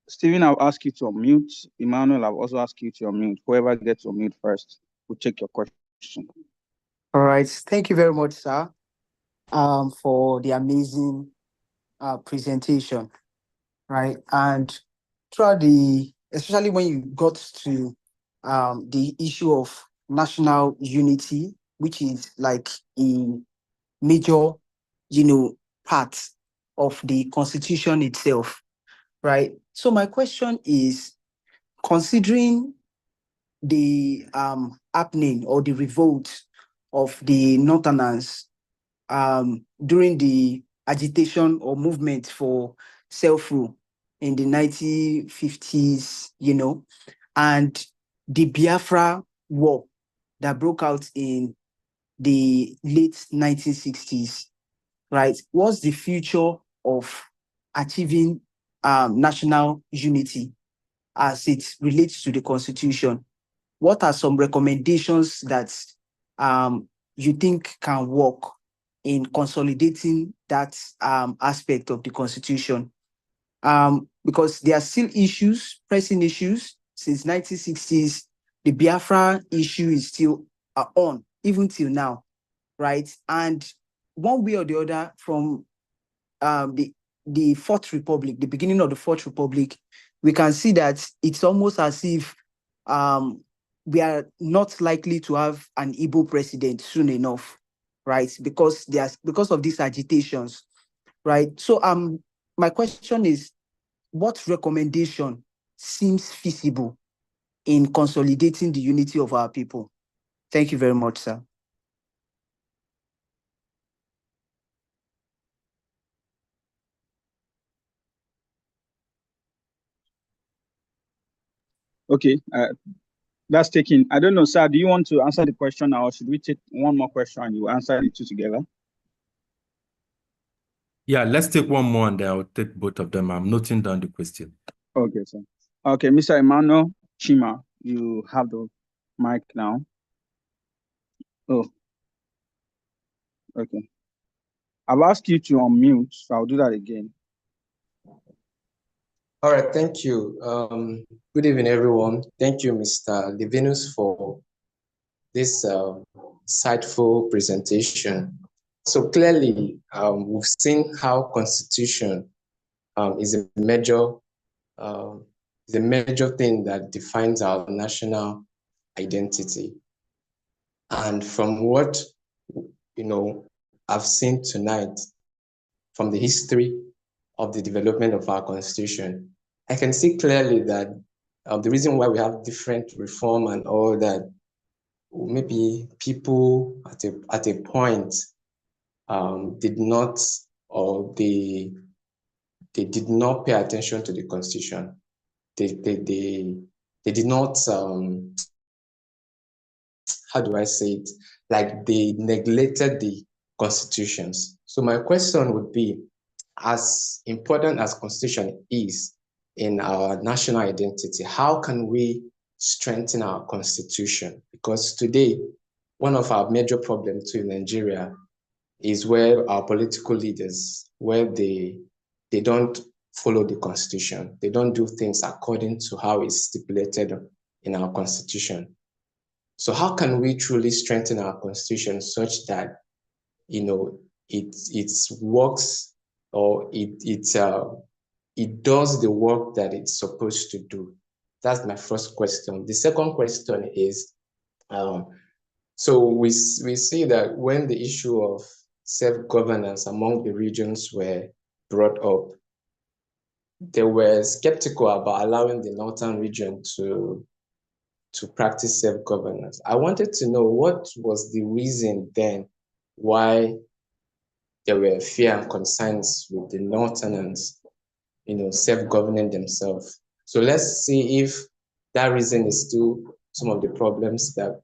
Stephen, I'll ask you to unmute. Emmanuel, I'll also ask you to unmute. Whoever gets to unmute first, we'll take your question. All right. Thank you very much, sir, for the amazing presentation. Right. And throughout especially when you got to the issue of national unity, which is like a major, part of the Constitution itself. Right. So my question is, considering the happening or the revolt of the Northerners during the agitation or movement for self-rule in the 1950s, and the Biafra War that broke out in the late 1960s, right? What's the future of achieving national unity as it relates to the Constitution? What are some recommendations that you think can work in consolidating that aspect of the Constitution? Because there are still pressing issues. Since 1960s, the Biafra issue is still on, even till now, right? And one way or the other, from the Fourth Republic, the beginning of the Fourth Republic, we can see that it's almost as if we are not likely to have an Igbo president soon enough, right? Because of these agitations, right? So my question is, what recommendation seems feasible in consolidating the unity of our people? Thank you very much, sir. Okay, that's taken. I don't know, sir. Do you want to answer the question, or should we take one more question and you answer the two together? Yeah, let's take one more and then I'll take both of them. I'm noting down the question. Okay, sir. Okay, Mr. Emmanuel Chima, you have the mic now. Oh, okay. I've asked you to unmute, so I'll do that again. All right, thank you. Good evening, everyone. Thank you, Mr. Livinus, for this insightful presentation. So clearly, we've seen how Constitution is a major thing that defines our national identity. And from what I've seen tonight, from the history of the development of our Constitution, I can see clearly that the reason why we have different reform and all that, maybe people at a point did not, or they did not pay attention to the Constitution. They did not, how do I say it? Like, they neglected the constitutions. So my question would be, as important as Constitution is in our national identity, how can we strengthen our Constitution? Because today, one of our major problems too in Nigeria is where our political leaders, where they don't follow the Constitution. They don't do things according to how it's stipulated in our Constitution. So how can we truly strengthen our Constitution such that, it works, or it does the work that it's supposed to do? That's my first question. The second question is, so we see that when the issue of self-governance among the regions were brought up, they were skeptical about allowing the northern region to practice self-governance. I wanted to know what was the reason then why there were fear and concerns with the northerners, self-governing themselves. So let's see if that reason is still some of the problems that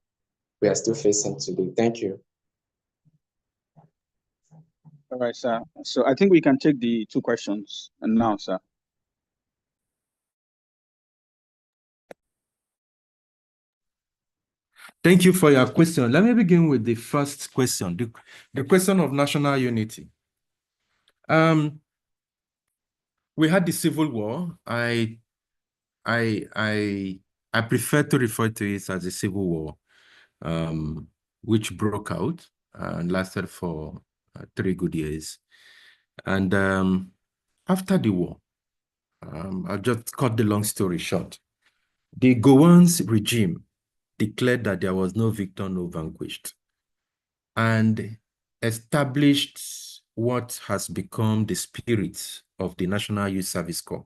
we are still facing today. Thank you. All right, sir. So I think we can take the two questions now, sir. Thank you for your question. Let me begin with the first question, the question of national unity. We had the Civil War. I prefer to refer to it as a Civil War, which broke out and lasted for 3 good years. And after the war, I'll just cut the long story short. The Gowon's regime declared that there was no victor, no vanquished, and established what has become the spirit of the National Youth Service Corps.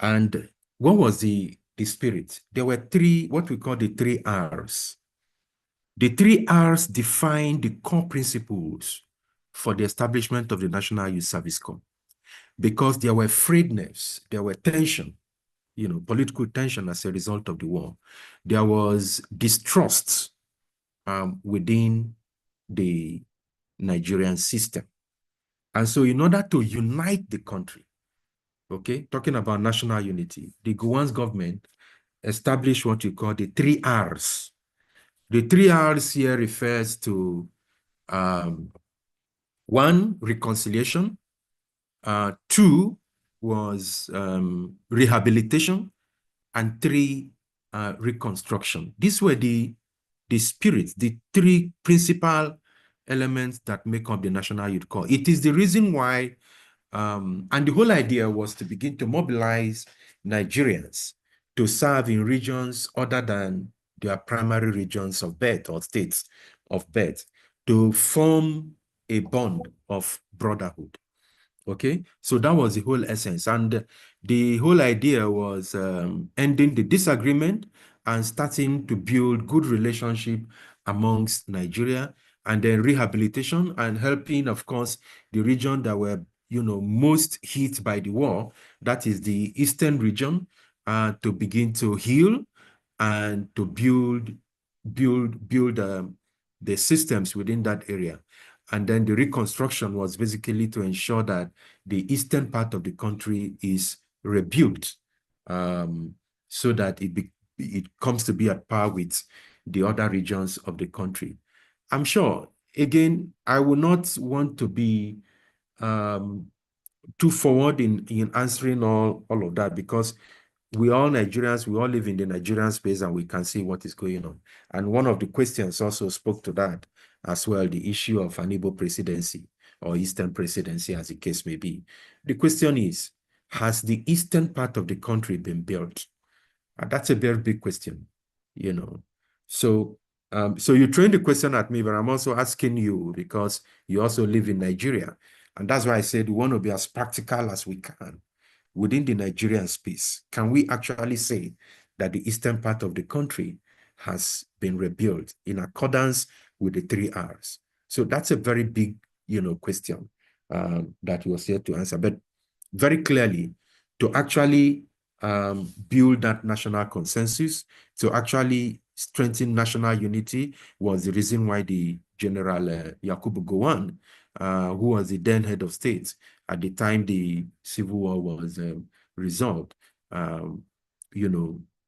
And what was the spirit? There were what we call the 3 R's. The 3 R's define the core principles for the establishment of the National Youth Service Corps, because there were frayedness, there were tension, political tension as a result of the war. There was distrust within the Nigerian system. And so in order to unite the country, okay, talking about national unity, the Gowon's government established what you call the 3 R's. The 3 R's here refers to 1, reconciliation, 2 was rehabilitation, and 3, reconstruction. These were the spirits, the 3 principal elements that make up the National Youth Corps. It is the reason why, and the whole idea was to begin to mobilize Nigerians to serve in regions other than their primary regions of birth or states of birth, to form a bond of brotherhood. Okay, so that was the whole essence. And the whole idea was ending the disagreement and starting to build good relationship amongst Nigeria, and then rehabilitation and helping, of course, the region that were, most hit by the war, that is the Eastern region, to begin to heal and to build the systems within that area. And then the reconstruction was basically to ensure that the eastern part of the country is rebuilt, so that it comes to be at par with the other regions of the country. I'm sure, again, I will not want to be too forward in answering all of that, because we all Nigerians, we all live in the Nigerian space and we can see what is going on. And one of the questions also spoke to that as well, the issue of an Igbo presidency or Eastern presidency, as the case may be. The question is, has the eastern part of the country been built? And that's a very big question, So, so you trained the question at me, but I'm also asking you because you also live in Nigeria. And that's why I said we want to be as practical as we can within the Nigerian space. Can we actually say that the eastern part of the country has been rebuilt in accordance with the 3 Rs? So that's a very big, question that was here to answer. But very clearly, to actually build that national consensus, to actually strengthen national unity was the reason why the General Yakubu Gowon, who was the then head of state at the time the Civil War was resolved,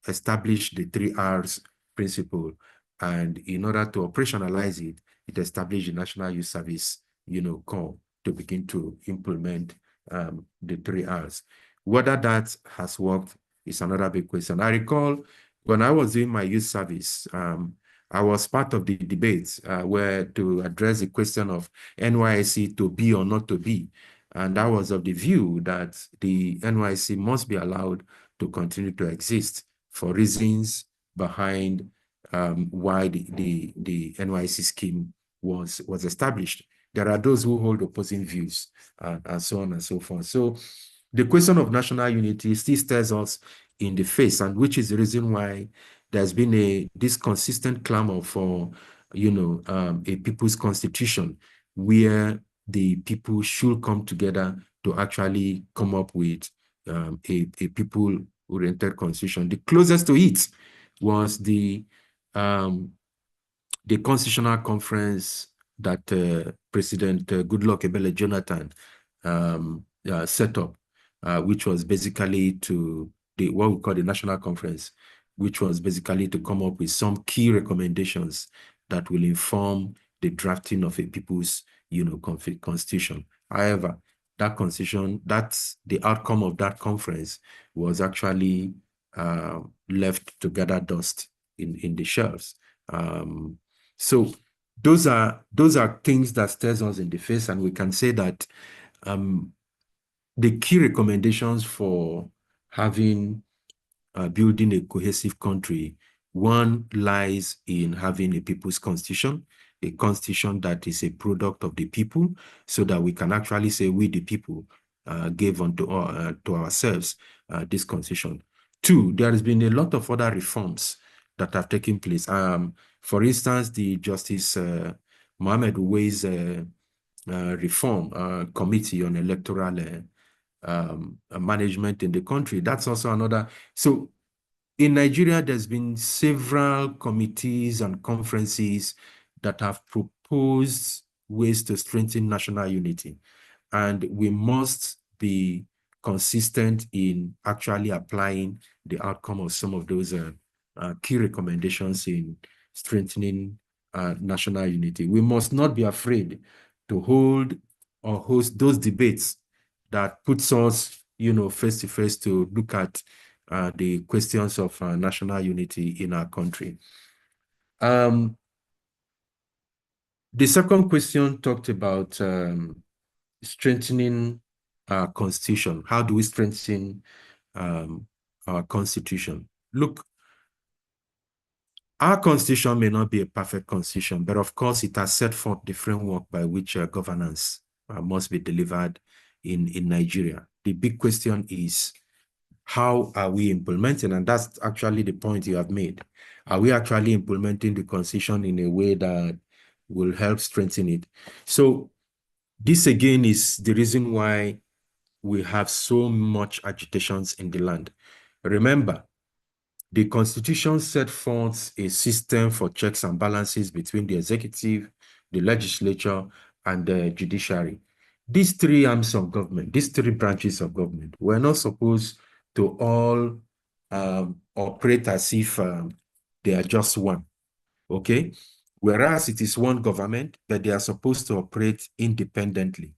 established the 3 Rs principle. And in order to operationalize it, it established the National Youth Service, Corps to begin to implement the 3 Rs. Whether that has worked is another big question. I recall when I was in my youth service, I was part of the debates where to address the question of NYSC to be or not to be. And I was of the view that the NYSC must be allowed to continue to exist for reasons behind why the NYSC scheme was established. There are those who hold opposing views and so on and so forth. So the question of national unity still stares us in the face, and which is the reason why there's been this consistent clamor for, a people's constitution where the people should come together to actually come up with a people-oriented constitution. The closest to it was the constitutional conference that President Goodluck Ebele Jonathan set up, which was basically to what we call the National Conference, which was basically to come up with some key recommendations that will inform the drafting of a people's, constitution. However, that constitution, the outcome of that conference was actually left to gather dust in the shelves. So those are things that stares us in the face, and we can say that the key recommendations for having building a cohesive country, one lies in having a people's constitution, a constitution that is a product of the people, so that we can actually say we the people gave unto to ourselves this constitution. 2, there has been a lot of other reforms that have taken place. For instance, the Justice Mohammed Uwais reform committee on electoral management in the country. That's also another. So in Nigeria, there's been several committees and conferences that have proposed ways to strengthen national unity. And we must be consistent in actually applying the outcome of some of those key recommendations in strengthening national unity. We must not be afraid to hold or host those debates that puts us, face to face to look at the questions of national unity in our country. The second question talked about strengthening our constitution. How do we strengthen our constitution? Look, our constitution may not be a perfect constitution, but of course it has set forth the framework by which governance must be delivered in Nigeria. The big question is, how are we implementing? And that's actually the point you have made. Are we actually implementing the constitution in a way that will help strengthen it? So this again is the reason why we have so much agitations in the land. Remember, the Constitution set forth a system for checks and balances between the executive, the legislature, and the judiciary. These three arms of government, these three branches of government, were not supposed to all operate as if they are just one, okay? Whereas it is one government, but they are supposed to operate independently.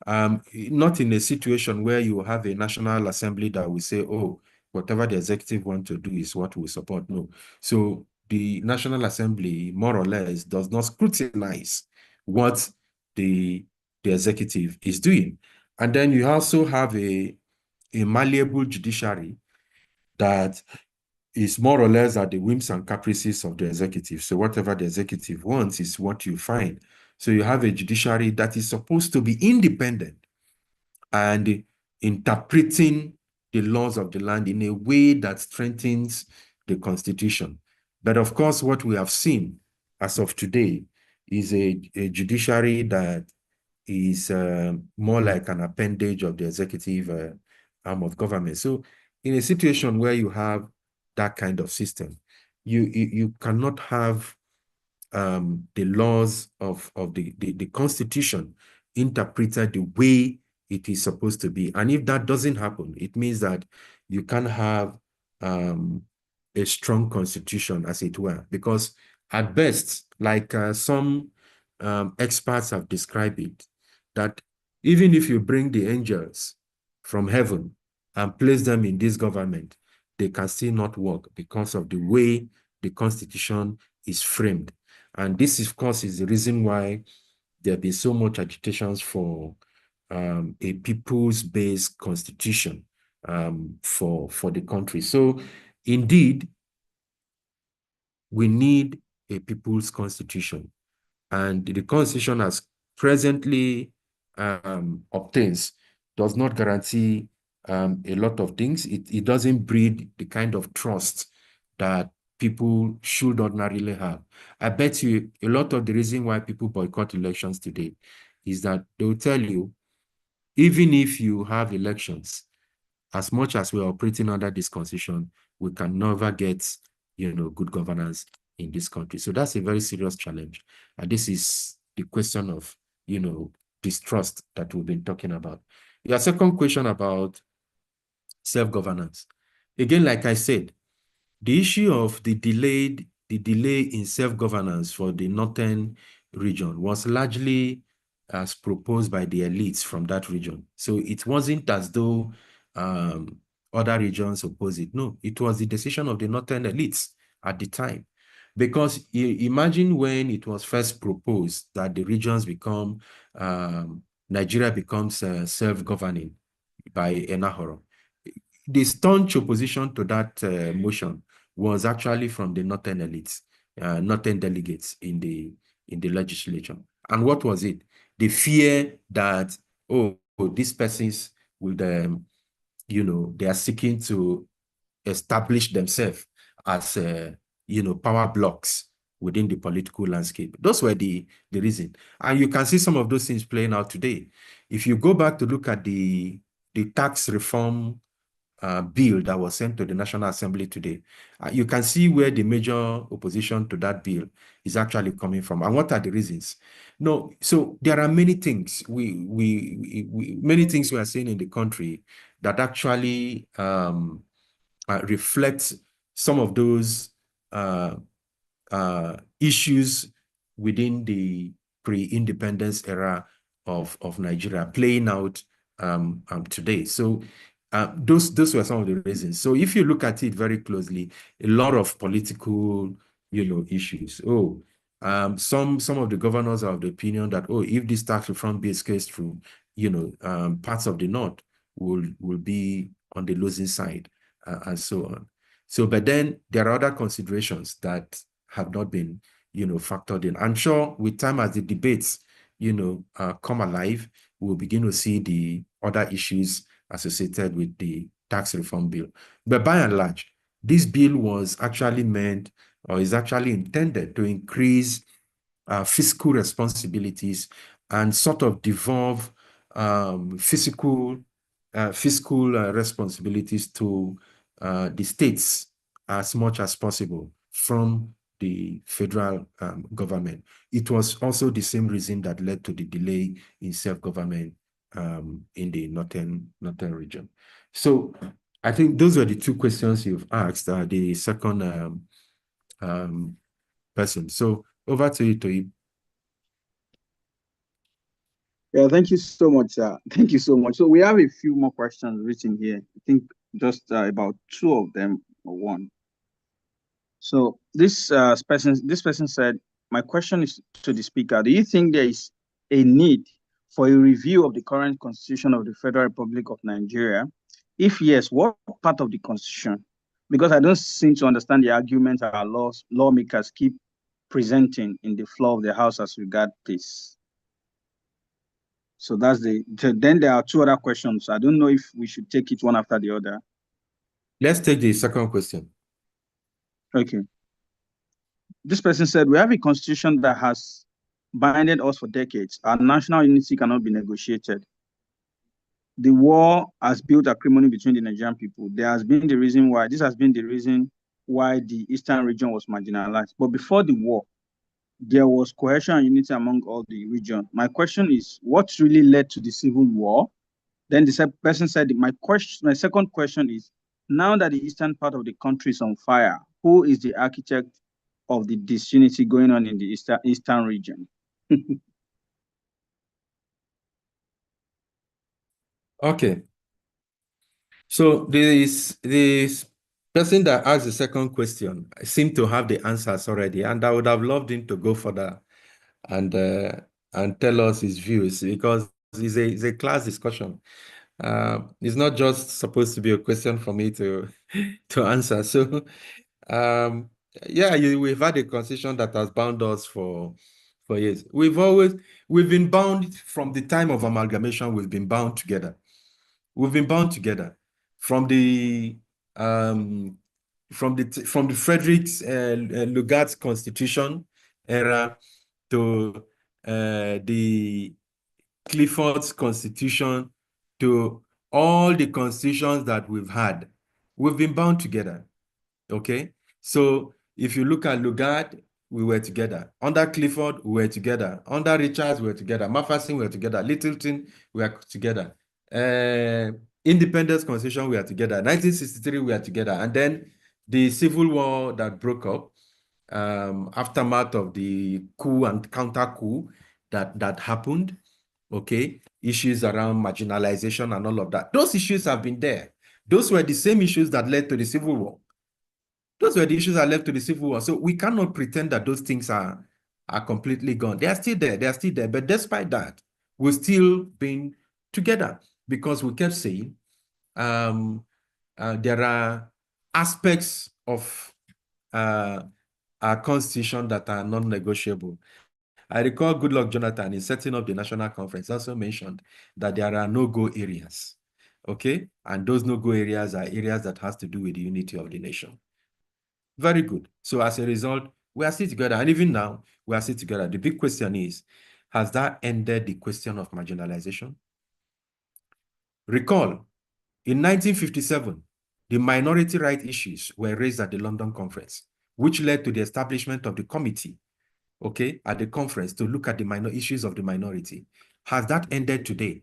Not in a situation where you have a National Assembly that will say, oh, whatever the executive want to do is what we support. No. So the National Assembly, more or less, does not scrutinize what the executive is doing. And then you also have a malleable judiciary that is more or less at the whims and caprices of the executive. So whatever the executive wants is what you find. So you have a judiciary that is supposed to be independent and interpreting the laws of the land in a way that strengthens the Constitution. But of course, what we have seen as of today is a judiciary that is more like an appendage of the executive arm of government. So in a situation where you have that kind of system, you cannot have the laws of the Constitution interpreted the way it is supposed to be. And if that doesn't happen, it means that you can have a strong constitution, as it were, because at best, like some experts have described it, that even if you bring the angels from heaven and place them in this government, they can still not work because of the way the Constitution is framed. And this, of course, is the reason why there have been so much agitations for a peoples-based constitution for the country. So, indeed, we need a people's constitution. And the constitution as presently obtains does not guarantee a lot of things. It doesn't breed the kind of trust that people should ordinarily have. I bet you a lot of the reason why people boycott elections today is that they will tell you, even if you have elections, as much as we're operating under this constitution, we can never get, good governance in this country. So that's a very serious challenge. And this is the question of, distrust that we've been talking about. Your second question about self-governance. Again, like I said, the issue of the delay in self-governance for the northern region was largely as proposed by the elites from that region. So it wasn't as though other regions opposed it. No, it was the decision of the northern elites at the time. Because imagine when it was first proposed that the regions become, Nigeria becomes self-governing by Enahoro. The staunch opposition to that motion was actually from the northern elites, northern delegates in the legislature. And what was it? The fear that, these persons would, they are seeking to establish themselves as, power blocks within the political landscape. Those were the reason. And you can see some of those things playing out today. If you go back to look at the tax reform bill that was sent to the National Assembly today, you can see where the major opposition to that bill is actually coming from, and what are the reasons. No, so there are many things many things we are seeing in the country that actually reflect some of those issues within the pre-independence era of Nigeria playing out today. So those were some of the reasons. So if you look at it very closely, a lot of political, issues. Some of the governors are of the opinion that, oh, if this tax reform bill goes through, parts of the North will be on the losing side, and so on. So, but then there are other considerations that have not been, factored in. I'm sure with time, as the debates, come alive, we'll begin to see the other issues associated with the tax reform bill. But by and large, this bill was actually meant, or is actually intended to increase fiscal responsibilities and sort of devolve fiscal responsibilities to the states as much as possible from the federal government. It was also the same reason that led to the delay in self-government in the northern region. So I think those were the two questions you've asked. The second person. So over to you, Toyi. Yeah, thank you so much. Thank you so much. So we have a few more questions written here. I think just about two of them or one. So this person said, my question is to the speaker. Do you think there is a need for a review of the current constitution of the Federal Republic of Nigeria? If yes, what part of the constitution? Because I don't seem to understand the arguments our lawmakers keep presenting in the floor of the House as regard this. So that's then there are two other questions. I don't know if we should take it one after the other. Let's take the second question. Okay. This person said, we have a constitution that has binded us for decades. Our national unity cannot be negotiated. The war has built acrimony between the Nigerian people. This has been the reason why the Eastern region was marginalized. But before the war, there was cohesion and unity among all the region. My question is, what really led to the civil war? Then the person said, my second question is, now that the eastern part of the country is on fire, who is the architect of the disunity going on in the eastern region? Okay. So this person that asked the second question seemed to have the answers already, and I would have loved him to go further and tell us his views, because it's a class discussion. It's not just supposed to be a question for me to answer. So yeah, we've had a constitution that has bound us for years. We've been bound from the time of amalgamation. We've been bound together. We've been bound together from the Frederick's Lugart's Constitution era to the Clifford's Constitution to all the constitutions that we've had. We've been bound together. Okay, so if you look at Lugard, we were together. Under Clifford, we were together. Under Richards, we were together. Maferson, we were together. Littleton, we were together. Independence Constitution, we were together. 1963, we were together. And then the Civil War that broke up, aftermath of the coup and counter coup that happened, okay, issues around marginalization and all of that. Those issues have been there. Those were the same issues that led to the Civil War. Those were the issues that led to the Civil War. So we cannot pretend that those things are completely gone. They are still there. They are still there. But despite that, we've still been together because we kept saying there are aspects of our constitution that are non-negotiable. I recall Goodluck Jonathan, in setting up the national conference, also mentioned that there are no-go areas. Okay? And those no-go areas are areas that has to do with the unity of the nation. Very good. So as a result, we are still together. And even now, we are still together. The big question is, has that ended the question of marginalization? Recall, in 1957, the minority right issues were raised at the London Conference, which led to the establishment of the committee, okay, at the conference to look at the issues of the minority. Has that ended today?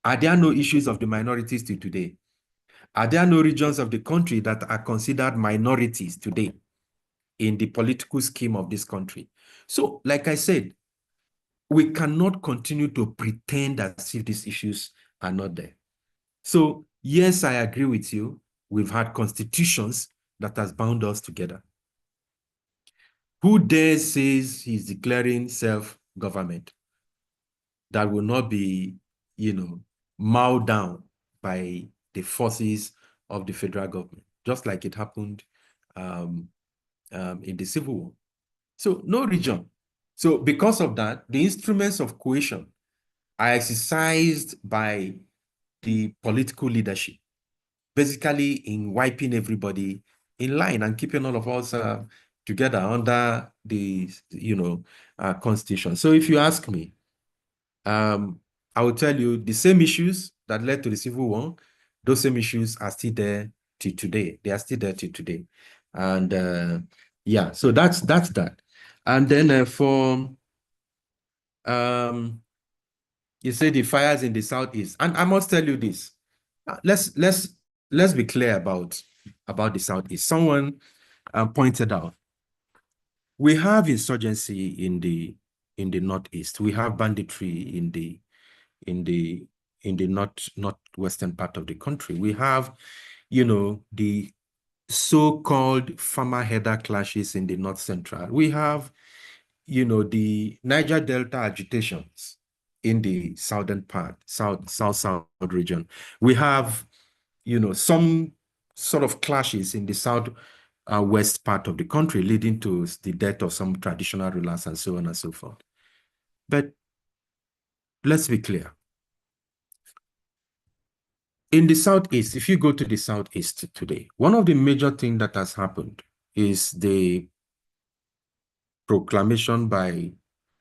Are there no issues of the minorities till today? Are there no regions of the country that are considered minorities today in the political scheme of this country? So, like I said, we cannot continue to pretend as if these issues are not there. So, yes, I agree with you. We've had constitutions that has bound us together. Who dares says he's declaring self-government that will not be, mowed down by the forces of the federal government, just like it happened in the Civil War. So no region. So because of that, the instruments of coercion are exercised by the political leadership, basically in wiping everybody in line and keeping all of us together under the, constitution. So if you ask me, I will tell you the same issues that led to the Civil War, those same issues are still there till today. They are still there till today. And yeah, so that's that. And then you say the fires in the Southeast. And I must tell you this. Let's be clear about the Southeast. Someone pointed out we have insurgency in the Northeast. We have banditry in the northwestern part of the country. We have, the so-called farmer-header clashes in the North Central. We have, the Niger Delta agitations in the southern part, south region. We have, some sort of clashes in the south west part of the country, leading to the death of some traditional rulers and so on and so forth. But let's be clear. In the Southeast, if you go to the Southeast today, one of the major things that has happened is the proclamation by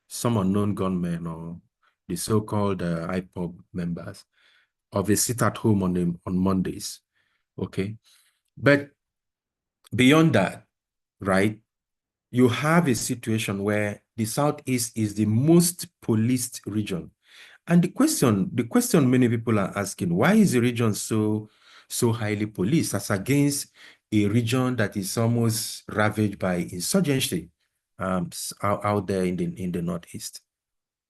some unknown gunmen or the so-called IPOB members of a sit-at-home on Mondays, okay? But beyond that, right, you have a situation where the Southeast is the most policed region. And the question many people are asking, why is the region so highly policed as against a region that is almost ravaged by insurgency out there in the Northeast?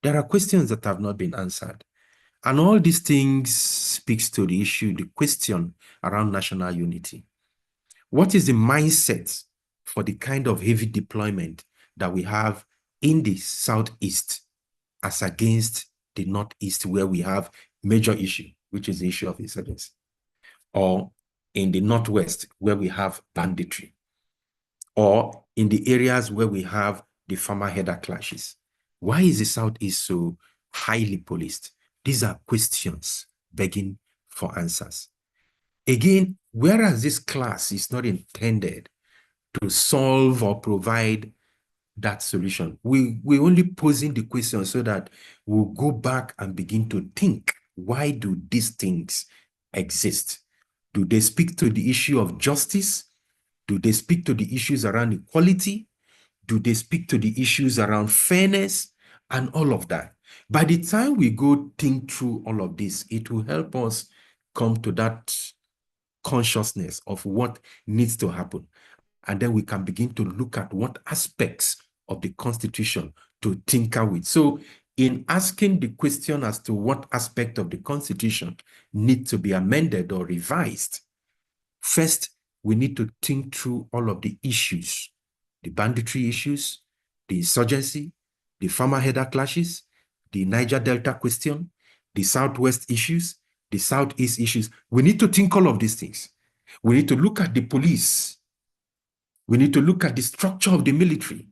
There are questions that have not been answered. And all these things speaks to the issue, the question around national unity. What is the mindset for the kind of heavy deployment that we have in the Southeast as against the Northeast, where we have major issue, which is the issue of insurgency, or in the Northwest, where we have banditry, or in the areas where we have the farmer-header clashes? Why is the Southeast so highly policed? These are questions begging for answers. Again, whereas this class is not intended to solve or provide that solution, we're only posing the question so that we'll go back and begin to think, why do these things exist? Do they speak to the issue of justice? Do they speak to the issues around equality? Do they speak to the issues around fairness and all of that? By the time we go think through all of this, it will help us come to that consciousness of what needs to happen. And then we can begin to look at what aspects of the Constitution to tinker with. So in asking the question as to what aspect of the Constitution need to be amended or revised, first, we need to think through all of the issues, the banditry issues, the insurgency, the farmer-header clashes, the Niger Delta question, the Southwest issues, the Southeast issues. We need to think all of these things. We need to look at the police. We need to look at the structure of the military.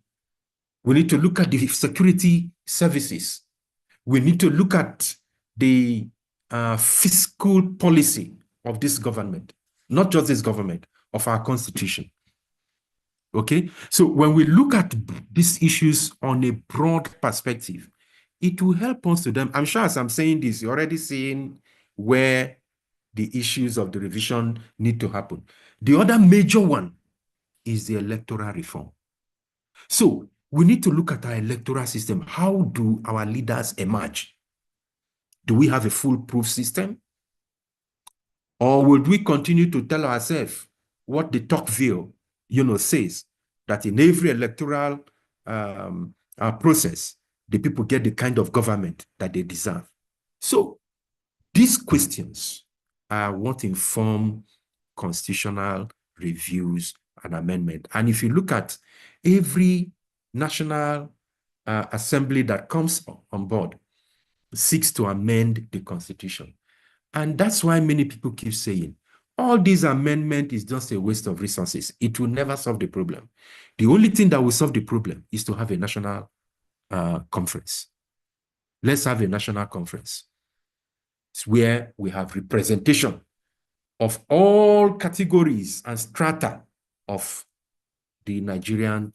We need to look at the security services. We need to look at the fiscal policy of this government, not just this government, of our constitution. Okay? So when we look at these issues on a broad perspective, it will help us to them. I'm sure as I'm saying this, you're already seeing where the issues of the revision need to happen. The other major one is the electoral reform. So we need to look at our electoral system. How do our leaders emerge? Do we have a foolproof system? Or would we continue to tell ourselves what the Tocqueville, says, that in every electoral process, the people get the kind of government that they deserve? So these questions are what inform constitutional reviews and amendment. And if you look at every National Assembly that comes on board seeks to amend the Constitution. And that's why many people keep saying, all this amendment is just a waste of resources. It will never solve the problem. The only thing that will solve the problem is to have a national conference. Let's have a national conference. It's where we have representation of all categories and strata of the Nigerian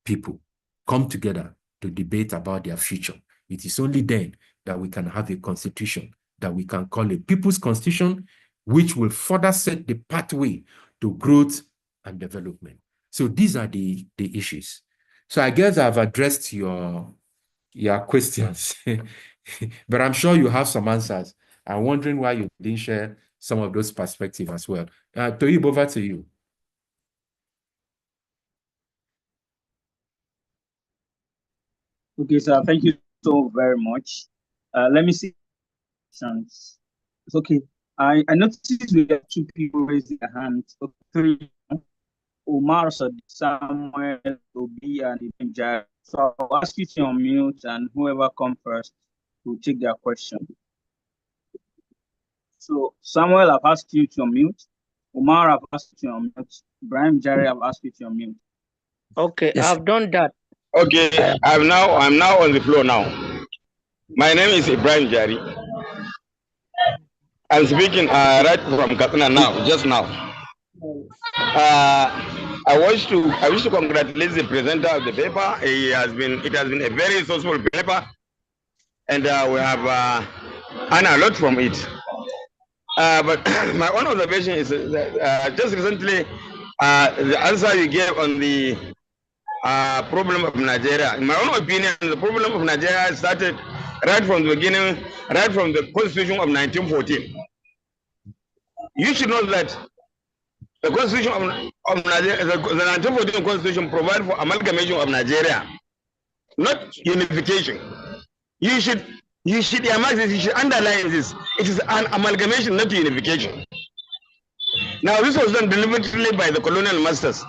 people come together to debate about their future. It is only then that we can have a constitution that we can call a people's constitution, which will further set the pathway to growth and development. So these are the issues. So I guess I've addressed your questions, but I'm sure you have some answers. I'm wondering why you didn't share some of those perspectives as well. Toyib, over to you. Okay, sir. Thank you so very much. Let me see. It's okay. I noticed we have two people raising their hands. Three. Omar, Samuel, Obi, and Ibn Jai. So I'll ask you to unmute, and whoever comes first will take their question. So Samuel, I've asked you to unmute. Omar, I've asked you to unmute. Ibrahim Jari, I've asked you to unmute. Okay, yes. I've done that. Okay, I'm now on the floor now. My name is Ibrahim Jari. I'm speaking right from Katsina now, just now. I wish to congratulate the presenter of the paper. It has been a very successful paper, and we have earned a lot from it. But my own observation is that just recently, the answer you gave on the problem of Nigeria. In my own opinion, the problem of Nigeria started right from the beginning, right from the Constitution of 1914. You should know that the Constitution of Nigeria, the 1914 Constitution provides for amalgamation of Nigeria, not unification. You should underline this. It is an amalgamation, not unification. Now, this was done deliberately by the colonial masters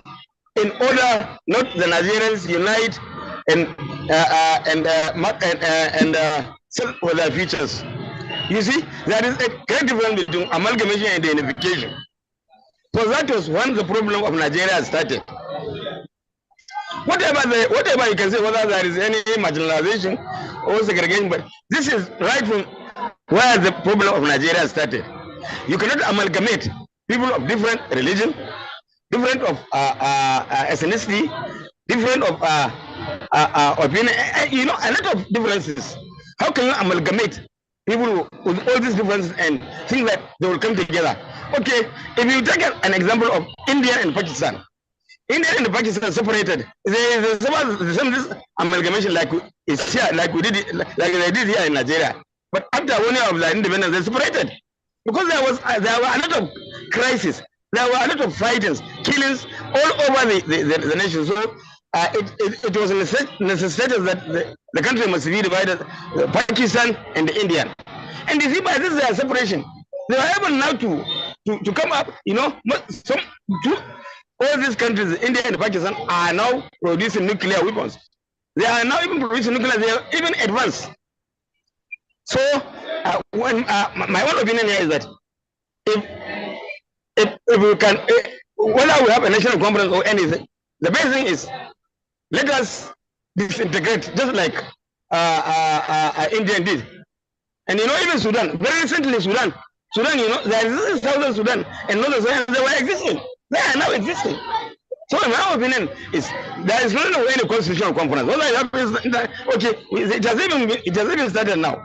in order not the Nigerians unite and sell for their futures. You see, there is a great difference between amalgamation and unification. So that was when the problem of Nigeria started. Whatever you can say, whether there is any marginalization or segregation, but this is right from where the problem of Nigeria started. You cannot amalgamate people of different religion, different of ethnicity, different of opinion, you know, a lot of differences. How can you amalgamate people with all these differences and think that they will come together? Okay, if you take an example of India and Pakistan, India and Pakistan separated. There's some amalgamation like it's here, like they did here in Nigeria. But after 1 year of the independence, they separated because there were a lot of crises, there were a lot of fightings, killings all over the nation. So it was necessitated that the country must be divided, Pakistan and the Indian. And you see, by this their separation, they were able now to come up, you know, all these countries, India and Pakistan, are now producing nuclear weapons. They are now even producing nuclear, they are even advanced. So, my own opinion here is that if we can, whether we have a national conference or anything, the best thing is let us disintegrate, just like India did. And you know, even Sudan, very recently Sudan, you know, there is Southern Sudan and Northern Sudan, they were existing. They are now existing. So in my opinion, there is no any constitutional conference. What I have is that, okay, it has even started now.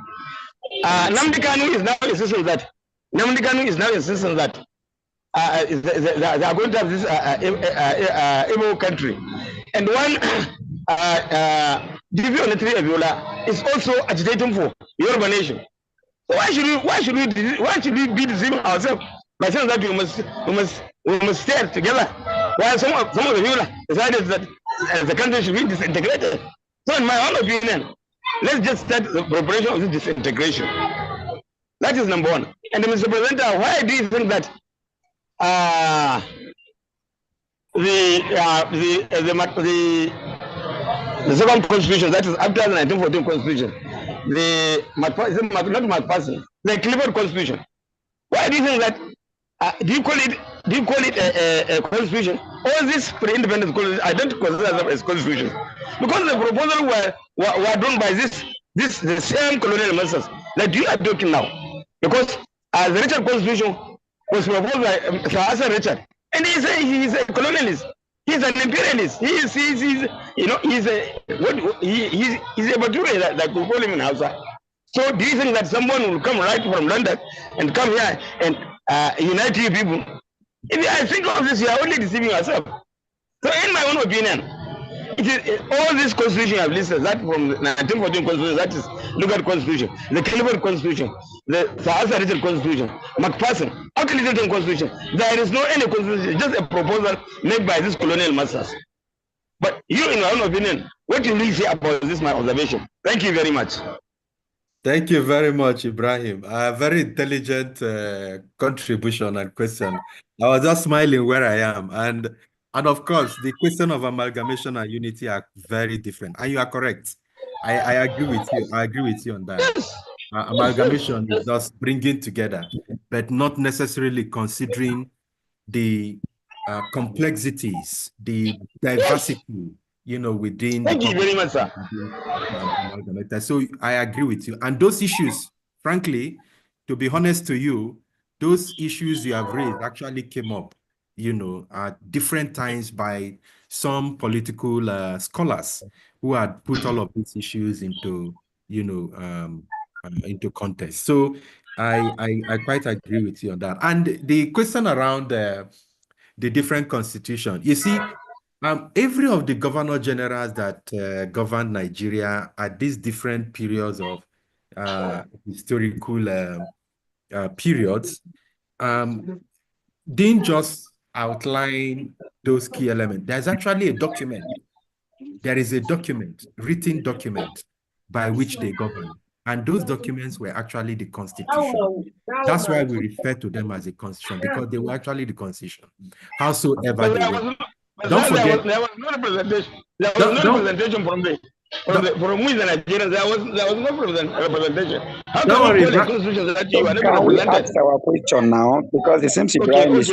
Nnamdi Kanu is now insisting that they are going to have this Igbo country, and one DV Onetiri Abiola is also agitating for Yoruba nation. So why should we be deceiving ourselves by saying that we must stay together, while some of the people decided that the country should be disintegrated? So in my own opinion, let's just start the preparation of this disintegration. That is number one. And Mr. Presenter, why do you think that the the second constitution, that is after the 1914 constitution, not McPherson, the Clifford constitution. Why do you think that? Do you call it a constitution? All these pre-independence constitutions, I don't consider them as constitutions, because the proposal were done by the same colonial masters that you are talking now. Because the Richard Constitution was proposed by Sir Hassan Richard, and he's a colonialist. He's an imperialist. He's a Bature that we call him in Hausa. So do you think that someone will come right from London and come here and unite you people? If I think of this, you are only deceiving yourself. So in my own opinion, it is all this constitution I've listed, that from the 1914 constitution, that is Lugard constitution, the Clifford constitution, the Sahasa Richard constitution, McPherson, Littleton constitution. There is no any constitution, just a proposal made by these colonial masters. But you, in your own opinion, what do you really say about this, my observation? Thank you very much. Thank you very much, Ibrahim. A very intelligent contribution and question. I was just smiling where I am. And of course, the question of amalgamation and unity are very different. And you are correct. I agree with you. I agree with you on that. Yes. Amalgamation is just bringing together, but not necessarily considering the complexities, the diversity, within. Thank you very much, sir. So I agree with you. And those issues, frankly, to be honest to you, those issues you have raised actually came up, at different times by some political scholars who had put all of these issues into, into context. So I quite agree with you on that. And the question around the different constitution, you see, every of the governor generals that governed Nigeria at these different periods of historical periods didn't just outline those key elements. There's actually a document. There is a document, written document, by which they govern. And those documents were actually the Constitution. That's why we refer to them as a Constitution, because they were actually the Constitution. Howsoever they were. Don't forget. There was no representation. There was no representation from we the Nigerians. There was no representation. How can we call a constitution that you are never represented? Ask our question now, because it seems Ibrahim is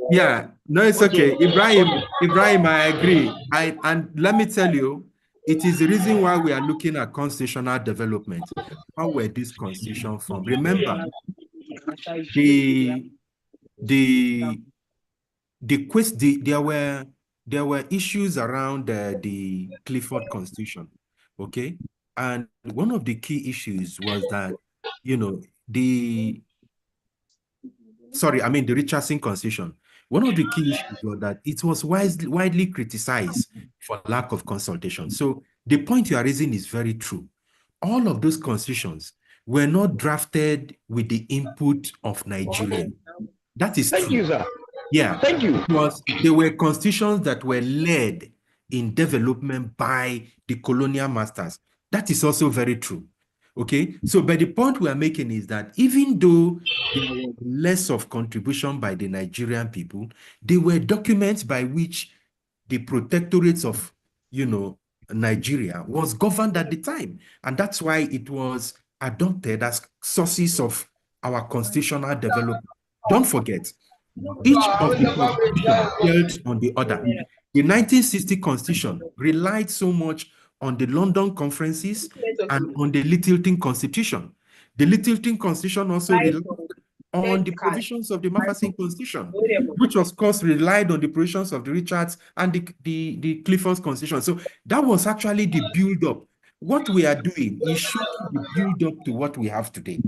yeah, no, it's okay. Ibrahim, I agree. And let me tell you, it is the reason why we are looking at constitutional development. How were this constitution formed? Remember, there were issues around the Clifford Constitution, okay? And one of the key issues was that, the Richardson Constitution. One of the key issues was that it was widely criticized for lack of consultation. So the point you are raising is very true. All of those constitutions were not drafted with the input of Nigeria. That is true. Thank you, sir. Yeah. Thank you. There were constitutions that were led in development by the colonial masters. That is also very true. Okay, so but the point we are making is that even though there was less of contribution by the Nigerian people, there were documents by which the protectorates of, Nigeria was governed at the time. And that's why it was adopted as sources of our constitutional development. Don't forget, each of the constitutions built on the other. The 1960 Constitution relied so much on the London conferences and on the Littleton Constitution. The Littleton Constitution also relied on the provisions of the Mafeking Constitution, which of course relied on the provisions of the Richards and the Clifford Constitution. So that was actually the build-up. What we are doing is showing the build-up to what we have today.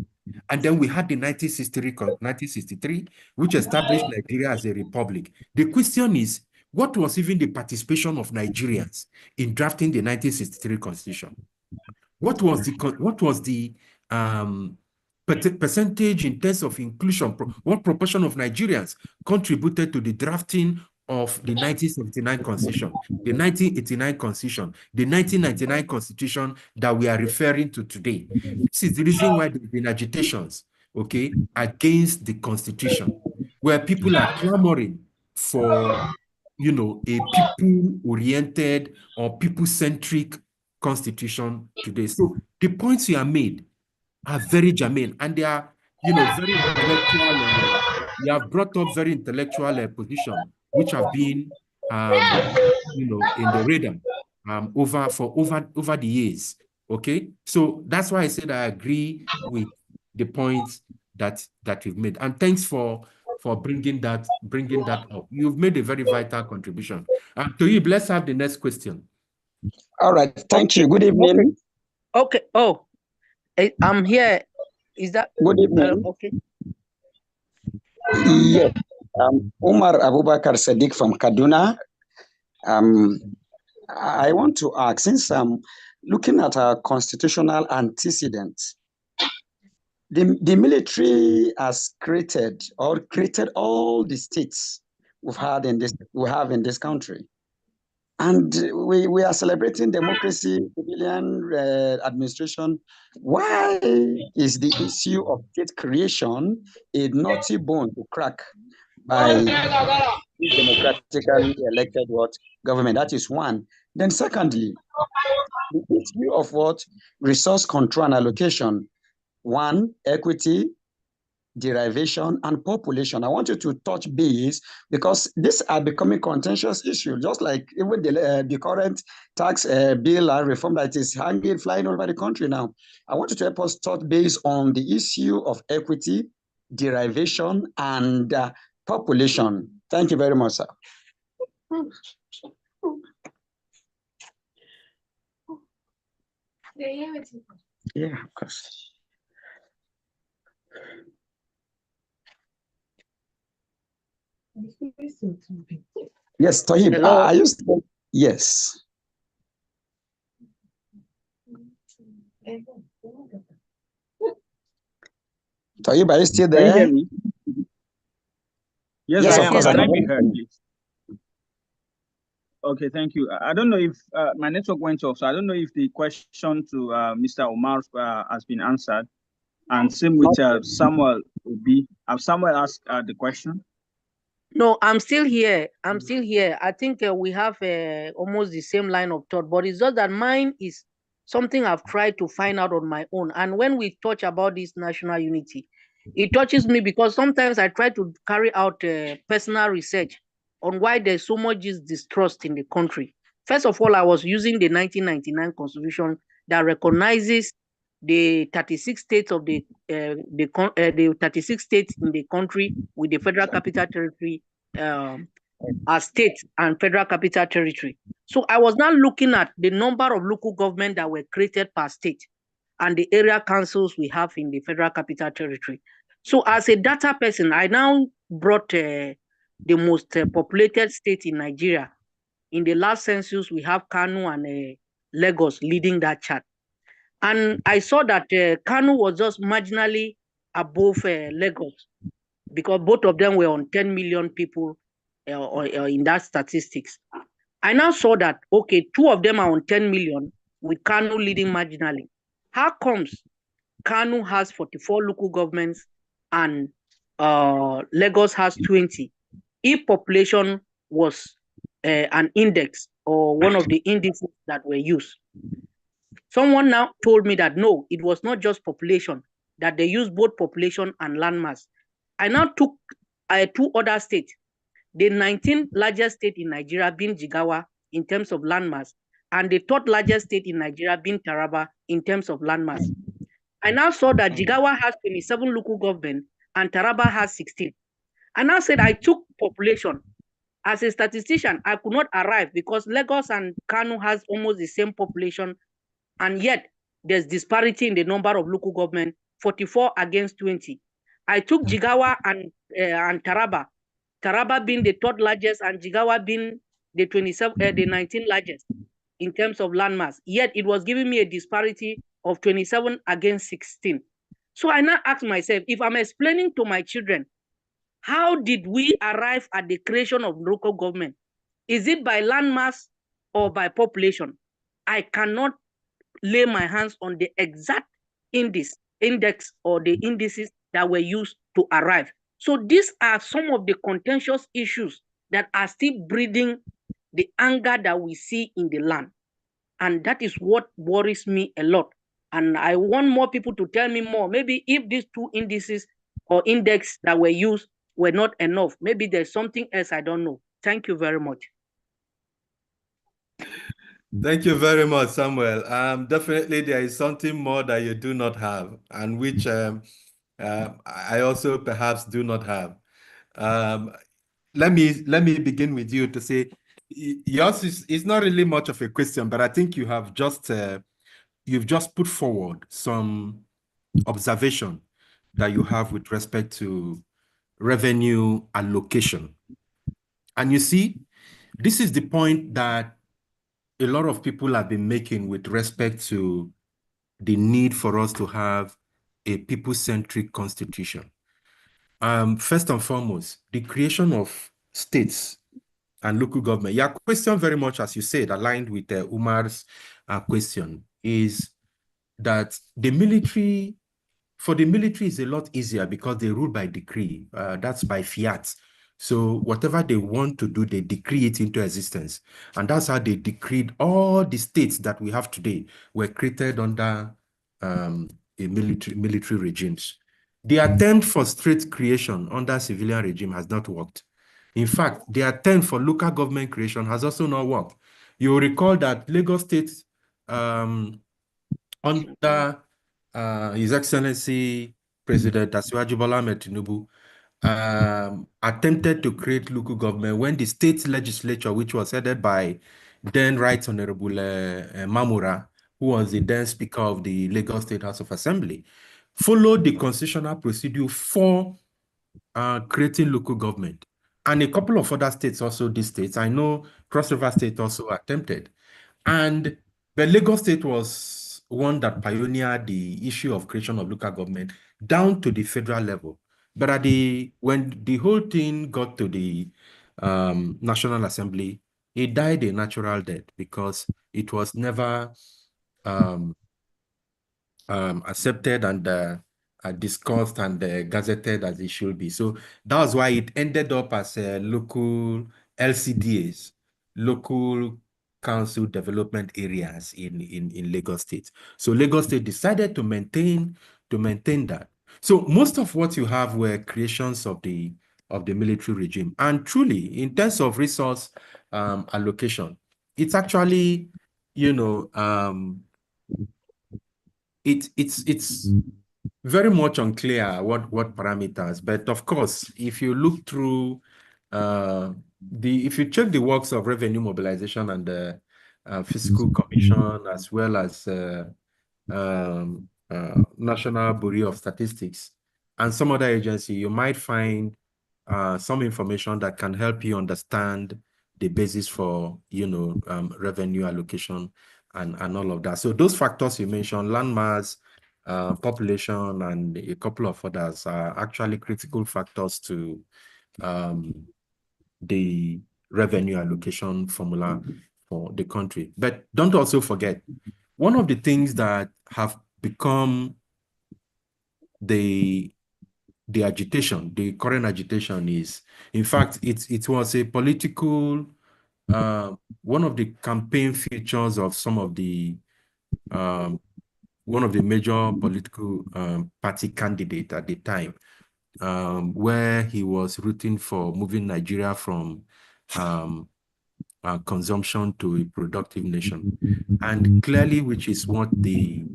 And then we had the 1963, which established Nigeria as a republic. The question is, what was even the participation of Nigerians in drafting the 1963 Constitution? What was the percentage in terms of inclusion? What proportion of Nigerians contributed to the drafting of the 1979 Constitution, the 1989 Constitution, the 1999 Constitution that we are referring to today? This is the reason why there have been agitations, against the Constitution, where people are clamoring for you know, a people-oriented or people-centric constitution today. So the points you are made are very germane, and they are, you know, very intellectual. You have brought up very intellectual position, which have been, you know, in the radar over the years. Okay, so that's why I said I agree with the points that you've made, and thanks for bringing that up. You've made a very vital contribution. Toyib, let's have the next question. All right, thank you. Good evening. Okay. Oh, I'm here. Is that good evening? Okay. Yes. Umar Abubakar Sadiq from Kaduna. I want to ask, since I'm looking at our constitutional antecedents, the military has created all the states we have in this country. And we are celebrating democracy, civilian administration. Why is the issue of state creation a naughty bone to crack by democratically elected government? That is one. Then secondly, the issue of resource control and allocation. One, equity, derivation, and population. I want you to touch base because these are becoming contentious issues, just like even the current tax bill and reform that is flying over the country now. I want you to help us touch base on the issue of equity, derivation, and population. Thank you very much, sir. Yeah, of course. Yes, Tohib, are you still? Yes. Tohib, are you still there? Can you hear me? Yes, yes, I of course. Can I be heard, please? Okay, thank you. I don't know if my network went off, so I don't know if the question to Mr. Omar has been answered. And same with Samuel Obi. Have Samuel asked the question? No, I'm still here. I think we have almost the same line of thought, but it's just that mine is something I've tried to find out on my own. And when we touch about this national unity, it touches me because sometimes I try to carry out personal research on why there's so much distrust in the country. First of all, I was using the 1999 constitution that recognizes the 36 states of the 36 states in the country with the Federal Capital Territory as state and Federal Capital Territory. So I was now looking at the number of local government that were created per state and the area councils we have in the Federal Capital Territory. So as a data person, I now brought the most populated state in Nigeria. In the last census, we have Kano and Lagos leading that chart. And I saw that Kano was just marginally above Lagos because both of them were on 10 million people in that statistics. I now saw that, okay, two of them are on 10 million with Kano leading marginally. How comes Kano has 44 local governments and Lagos has 20? If population was an index or one of the indices that were used. Someone now told me that no, it was not just population, that they used both population and landmass. I now took two other states, the 19th largest state in Nigeria being Jigawa in terms of landmass, and the third largest state in Nigeria being Taraba in terms of landmass. I now saw that Jigawa has 27 local government and Taraba has 16. I now said I took population. As a statistician, I could not arrive because Lagos and Kano has almost the same population, and yet there's disparity in the number of local government, 44 against 20. I took Jigawa and Taraba, Taraba being the third largest and Jigawa being the 19th largest in terms of landmass. Yet it was giving me a disparity of 27 against 16. So I now ask myself, if I'm explaining to my children, how did we arrive at the creation of local government? Is it by landmass or by population? I cannot lay my hands on the exact index or the indices that were used to arrive. So these are some of the contentious issues that are still breeding the anger that we see in the land. And that is what worries me a lot. And I want more people to tell me more. Maybe if these two indices or index that were used were not enough, maybe there's something else I don't know. Thank you very much. Thank you very much, Samuel. Definitely there is something more that you do not have, and which I also perhaps do not have. Let me begin with you to say yours is not really much of a question, but I think you have just you've just put forward some observation that you have with respect to revenue allocation. And you see, this is the point that a lot of people have been making with respect to the need for us to have a people-centric constitution. First and foremost, the creation of states and local government. Your question very much, as you said, aligned with Umar's question, is that the military, for the military is a lot easier because they rule by decree. That's by fiat. So whatever they want to do, they decree it into existence. And that's how they decreed all the states that we have today were created under a military regimes. The attempt for state creation under civilian regime has not worked. In fact, the attempt for local government creation has also not worked. You will recall that Lagos State, under His Excellency President Asiwaju Bola Ahmed Tinubu, attempted to create local government when the state legislature, which was headed by then Right Honorable Mamura, who was the then Speaker of the Lagos State House of Assembly, followed the constitutional procedure for creating local government. And a couple of other states also, these states, I know Cross River State also attempted. And the Lagos State was one that pioneered the issue of creation of local government down to the federal level. But when the whole thing got to the National Assembly, it died a natural death because it was never accepted and discussed and gazetted as it should be. So that's why it ended up as local LCDAs, local council development areas in Lagos State. So Lagos State decided to maintain that. So most of what you have were creations of the military regime. And truly, in terms of resource allocation, it's actually, it's very much unclear what parameters, but of course, if you look through if you check the works of revenue mobilization and the fiscal commission, as well as National Bureau of Statistics and some other agency, you might find some information that can help you understand the basis for revenue allocation and all of that. So those factors you mentioned, landmass, population, and a couple of others are actually critical factors to the revenue allocation formula for the country. But don't also forget, one of the things that have become the agitation, the current agitation is, in fact, it was a political, one of the campaign features of some of the, one of the major political party candidate at the time, where he was rooting for moving Nigeria from consumption to a productive nation. And clearly, which is what the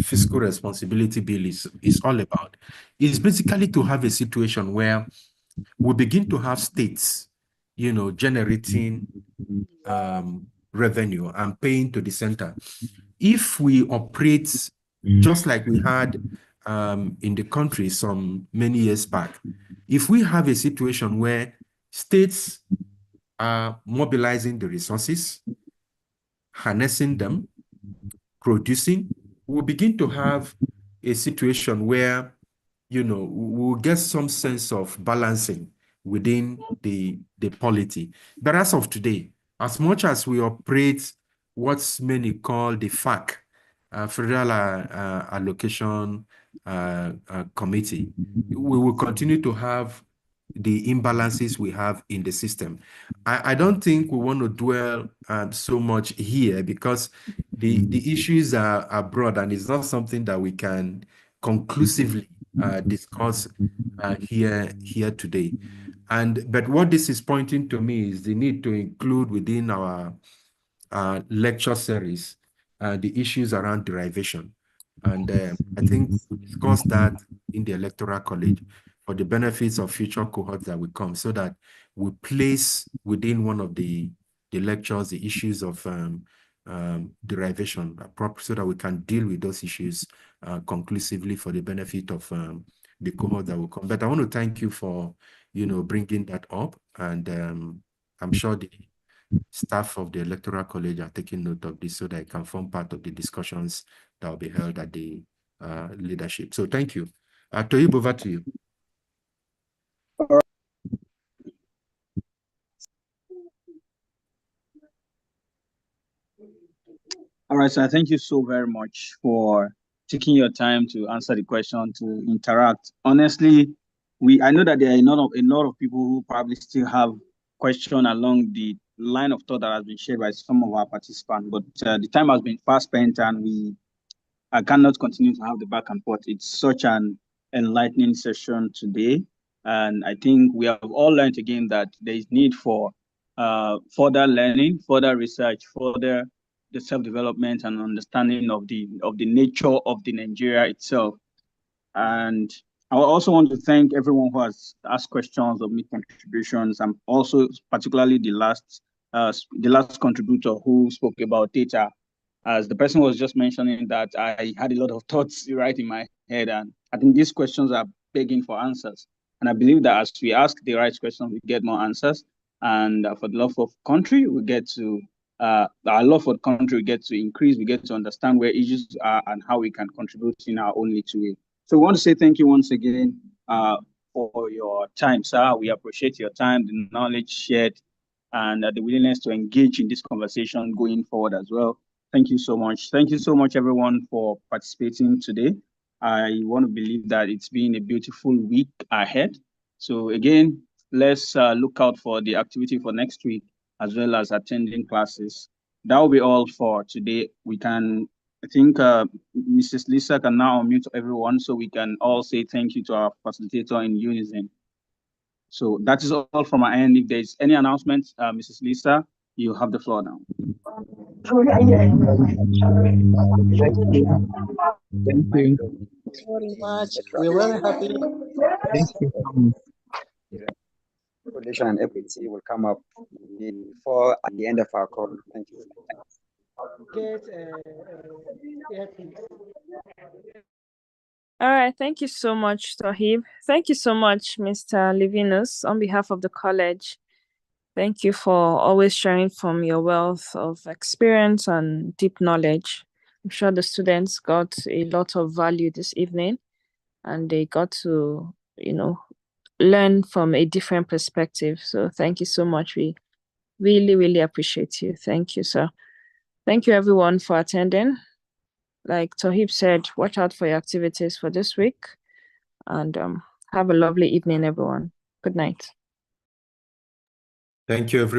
fiscal responsibility bill is all about, is basically to have a situation where we begin to have states, generating revenue and paying to the center. If we operate just like we had in the country some many years back, if we have a situation where states are mobilizing the resources, harnessing them, producing, we'll begin to have a situation where, we'll get some sense of balancing within the polity. But as of today, as much as we operate what many call the FAC, Federal Allocation Committee, we will continue to have the imbalances we have in the system. I don't think we want to dwell so much here because the issues are broad, and it's not something that we can conclusively discuss here today. But what this is pointing to me is the need to include within our lecture series the issues around derivation. And I think we discussed that in the Electoral College for the benefits of future cohorts that will come, so that we place within one of the lectures the issues of derivation, so that we can deal with those issues conclusively for the benefit of the cohort that will come. But I want to thank you for, bringing that up, and I'm sure the staff of the Electoral College are taking note of this so that it can form part of the discussions that will be held at the leadership. So thank you. Toyib, over to you. All right, so thank you so very much for taking your time to answer the question, to interact. Honestly, I know that there are a lot of people who probably still have questions along the line of thought that has been shared by some of our participants, but the time has been fast spent, and I cannot continue to have the back and forth. It's such an enlightening session today, and I think we have all learned again that there is need for further learning, further research, further the self-development and understanding of the nature of the Nigeria itself. And I also want to thank everyone who has asked questions or made contributions, and also particularly the last contributor who spoke about data. As the person was just mentioning that, I had a lot of thoughts right in my head, and I think these questions are begging for answers. And I believe that as we ask the right questions, we get more answers. And for the love of country, we get to our love for the country, we get to increase, we get to understand where issues are and how we can contribute in our own little way. So we want to say thank you once again for your time, sir. We appreciate your time, the knowledge shared, and the willingness to engage in this conversation going forward as well. Thank you so much. Thank you so much, everyone, for participating today. I want to believe that it's been a beautiful week ahead. So again, let's look out for the activity for next week, as well as attending classes. That will be all for today. I think Mrs. Lisa can now unmute everyone so we can all say thank you to our facilitator in unison. So that is all from my end. If there's any announcements, Mrs. Lisa, you have the floor now. Thank you very much. We're very happy. Coalition and equity will come up before at the end of our call. Thank you. All right, thank you so much, Tohib. Thank you so much, Mr. Livinus, on behalf of the college. Thank you for always sharing from your wealth of experience and deep knowledge. I'm sure the students got a lot of value this evening, and they got to, learn from a different perspective. So thank you so much. We really, really appreciate you. Thank you, sir. Thank you, everyone, for attending. Like Tohib said, watch out for your activities for this week, and have a lovely evening, everyone. Good night. Thank you, everyone.